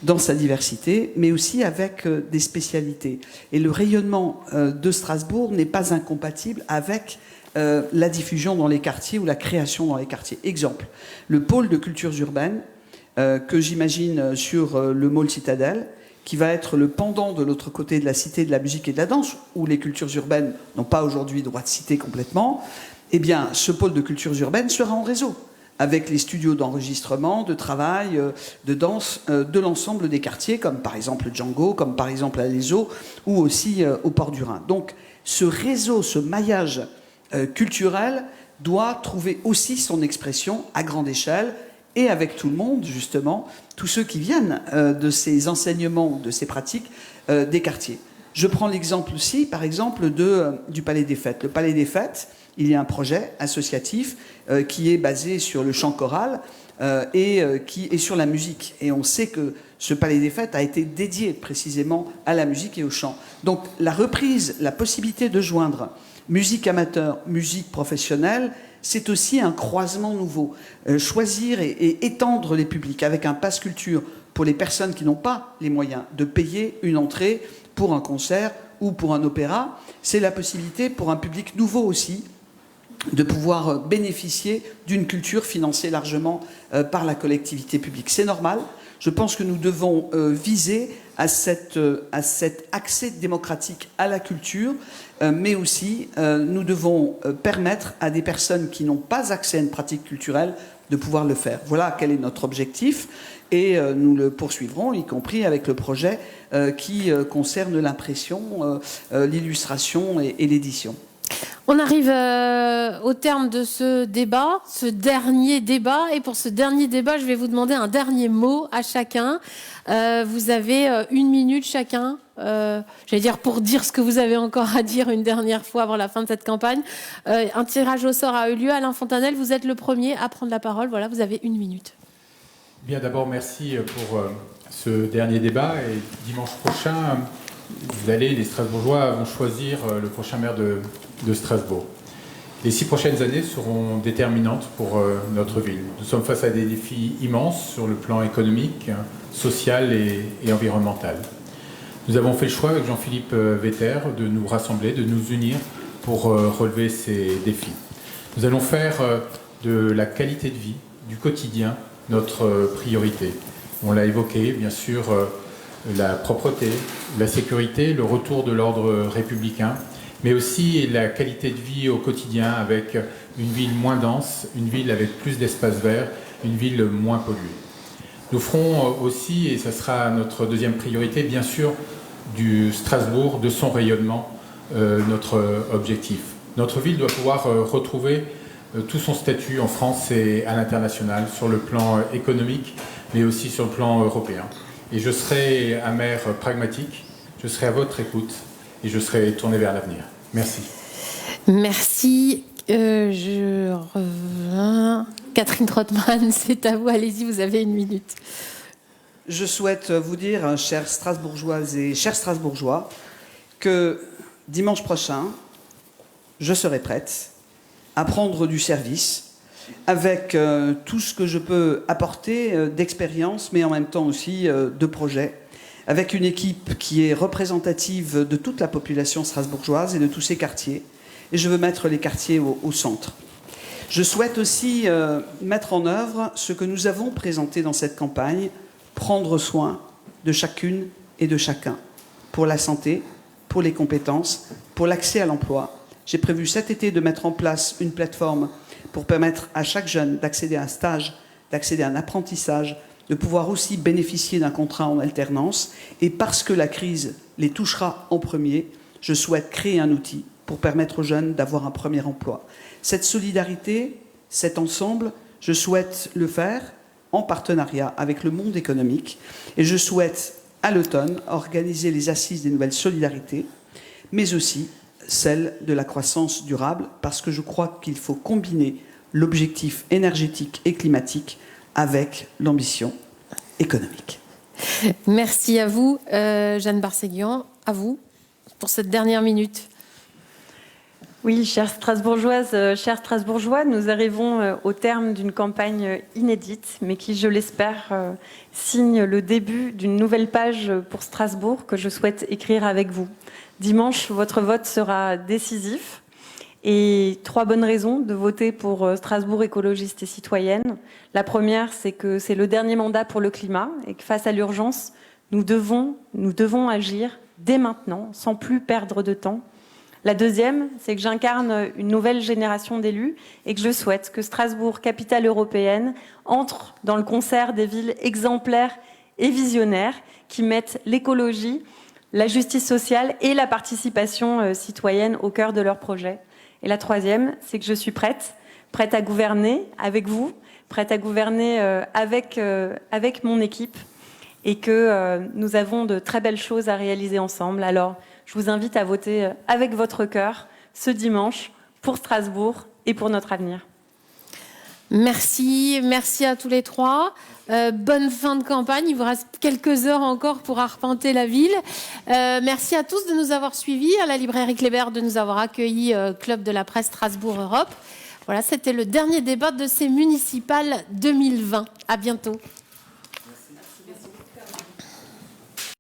dans sa diversité, mais aussi avec des spécialités. Et le rayonnement de Strasbourg n'est pas incompatible avec la diffusion dans les quartiers ou la création dans les quartiers. Exemple, le pôle de cultures urbaines que j'imagine sur le Mall Citadelle, qui va être le pendant de l'autre côté de la cité de la musique et de la danse, où les cultures urbaines n'ont pas aujourd'hui droit de cité complètement, eh bien, ce pôle de cultures urbaines sera en réseau, avec les studios d'enregistrement, de travail, de danse de l'ensemble des quartiers, comme par exemple Django, comme par exemple à l'ESO, ou aussi au Port du Rhin. Donc, ce réseau, ce maillage culturel doit trouver aussi son expression à grande échelle, et avec tout le monde, justement, tous ceux qui viennent de ces enseignements, de ces pratiques des quartiers. Je prends l'exemple aussi, par exemple, du Palais des Fêtes. Le Palais des Fêtes, il y a un projet associatif qui est basé sur le chant choral et qui est sur la musique. Et on sait que ce Palais des Fêtes a été dédié précisément à la musique et au chant. Donc la reprise, la possibilité de joindre musique amateur, musique professionnelle, c'est aussi un croisement nouveau. Choisir et étendre les publics avec un pass culture pour les personnes qui n'ont pas les moyens de payer une entrée pour un concert ou pour un opéra, c'est la possibilité pour un public nouveau aussi de pouvoir bénéficier d'une culture financée largement par la collectivité publique. C'est normal. Je pense que nous devons viser à cet accès démocratique à la culture, mais aussi nous devons permettre à des personnes qui n'ont pas accès à une pratique culturelle de pouvoir le faire. Voilà quel est notre objectif et nous le poursuivrons, y compris avec le projet qui concerne l'impression, l'illustration et l'édition. On arrive au terme de ce débat, ce dernier débat. Et pour ce dernier débat, je vais vous demander un dernier mot à chacun. Vous avez 1 minute chacun, j'allais dire pour dire ce que vous avez encore à dire une dernière fois avant la fin de cette campagne. Un tirage au sort a eu lieu. Alain Fontanel, vous êtes le premier à prendre la parole. Voilà, vous avez 1 minute. Bien, d'abord, merci pour ce dernier débat. Et dimanche prochain, les Strasbourgeois vont choisir le prochain maire de Strasbourg. Les 6 prochaines années seront déterminantes pour notre ville. Nous sommes face à des défis immenses sur le plan économique, social et environnemental. Nous avons fait le choix avec Jean-Philippe Vetter de nous rassembler, de nous unir pour relever ces défis. Nous allons faire de la qualité de vie, du quotidien, notre priorité. On l'a évoqué, bien sûr, la propreté, la sécurité, le retour de l'ordre républicain, mais aussi la qualité de vie au quotidien avec une ville moins dense, une ville avec plus d'espaces verts, une ville moins polluée. Nous ferons aussi, et ce sera notre deuxième priorité, bien sûr, du Strasbourg, de son rayonnement, notre objectif. Notre ville doit pouvoir retrouver tout son statut en France et à l'international, sur le plan économique, mais aussi sur le plan européen. Et je serai un maire pragmatique, je serai à votre écoute et je serai tourné vers l'avenir. Merci. Merci. Je reviens. Catherine Trottmann, c'est à vous. Allez-y, vous avez 1 minute. Je souhaite vous dire, chères Strasbourgeoises et chers Strasbourgeois, que dimanche prochain, je serai prête à prendre du service avec tout ce que je peux apporter d'expérience, mais en même temps aussi de projet, avec une équipe qui est représentative de toute la population strasbourgeoise et de tous ses quartiers. Et je veux mettre les quartiers au centre. Je souhaite aussi mettre en œuvre ce que nous avons présenté dans cette campagne, prendre soin de chacune et de chacun, pour la santé, pour les compétences, pour l'accès à l'emploi. J'ai prévu cet été de mettre en place une plateforme pour permettre à chaque jeune d'accéder à un stage, d'accéder à un apprentissage, de pouvoir aussi bénéficier d'un contrat en alternance. Et parce que la crise les touchera en premier, je souhaite créer un outil pour permettre aux jeunes d'avoir un premier emploi. Cette solidarité, cet ensemble, je souhaite le faire en partenariat avec le monde économique. Et je souhaite, à l'automne, organiser les assises des nouvelles solidarités, mais aussi celle de la croissance durable, parce que je crois qu'il faut combiner l'objectif énergétique et climatique avec l'ambition économique. Merci à vous, Jeanne Barséguian, à vous, pour cette dernière minute. Oui, chères Strasbourgeoises, chers Strasbourgeois, nous arrivons au terme d'une campagne inédite, mais qui, je l'espère, signe le début d'une nouvelle page pour Strasbourg que je souhaite écrire avec vous. Dimanche, votre vote sera décisif. Et 3 bonnes raisons de voter pour Strasbourg écologiste et citoyenne. La première, c'est que c'est le dernier mandat pour le climat et que face à l'urgence, nous devons agir dès maintenant, sans plus perdre de temps. La deuxième, c'est que j'incarne une nouvelle génération d'élus et que je souhaite que Strasbourg, capitale européenne, entre dans le concert des villes exemplaires et visionnaires qui mettent l'écologie, la justice sociale et la participation citoyenne au cœur de leurs projets. Et la troisième, c'est que je suis prête à gouverner avec vous, prête à gouverner avec mon équipe et que nous avons de très belles choses à réaliser ensemble. Alors, je vous invite à voter avec votre cœur ce dimanche pour Strasbourg et pour notre avenir. Merci à tous les 3. Bonne fin de campagne. Il vous reste quelques heures encore pour arpenter la ville. Merci à tous de nous avoir suivis, à la librairie Kléber de nous avoir accueillis, Club de la Presse Strasbourg Europe. Voilà, c'était le dernier débat de ces municipales 2020. À bientôt.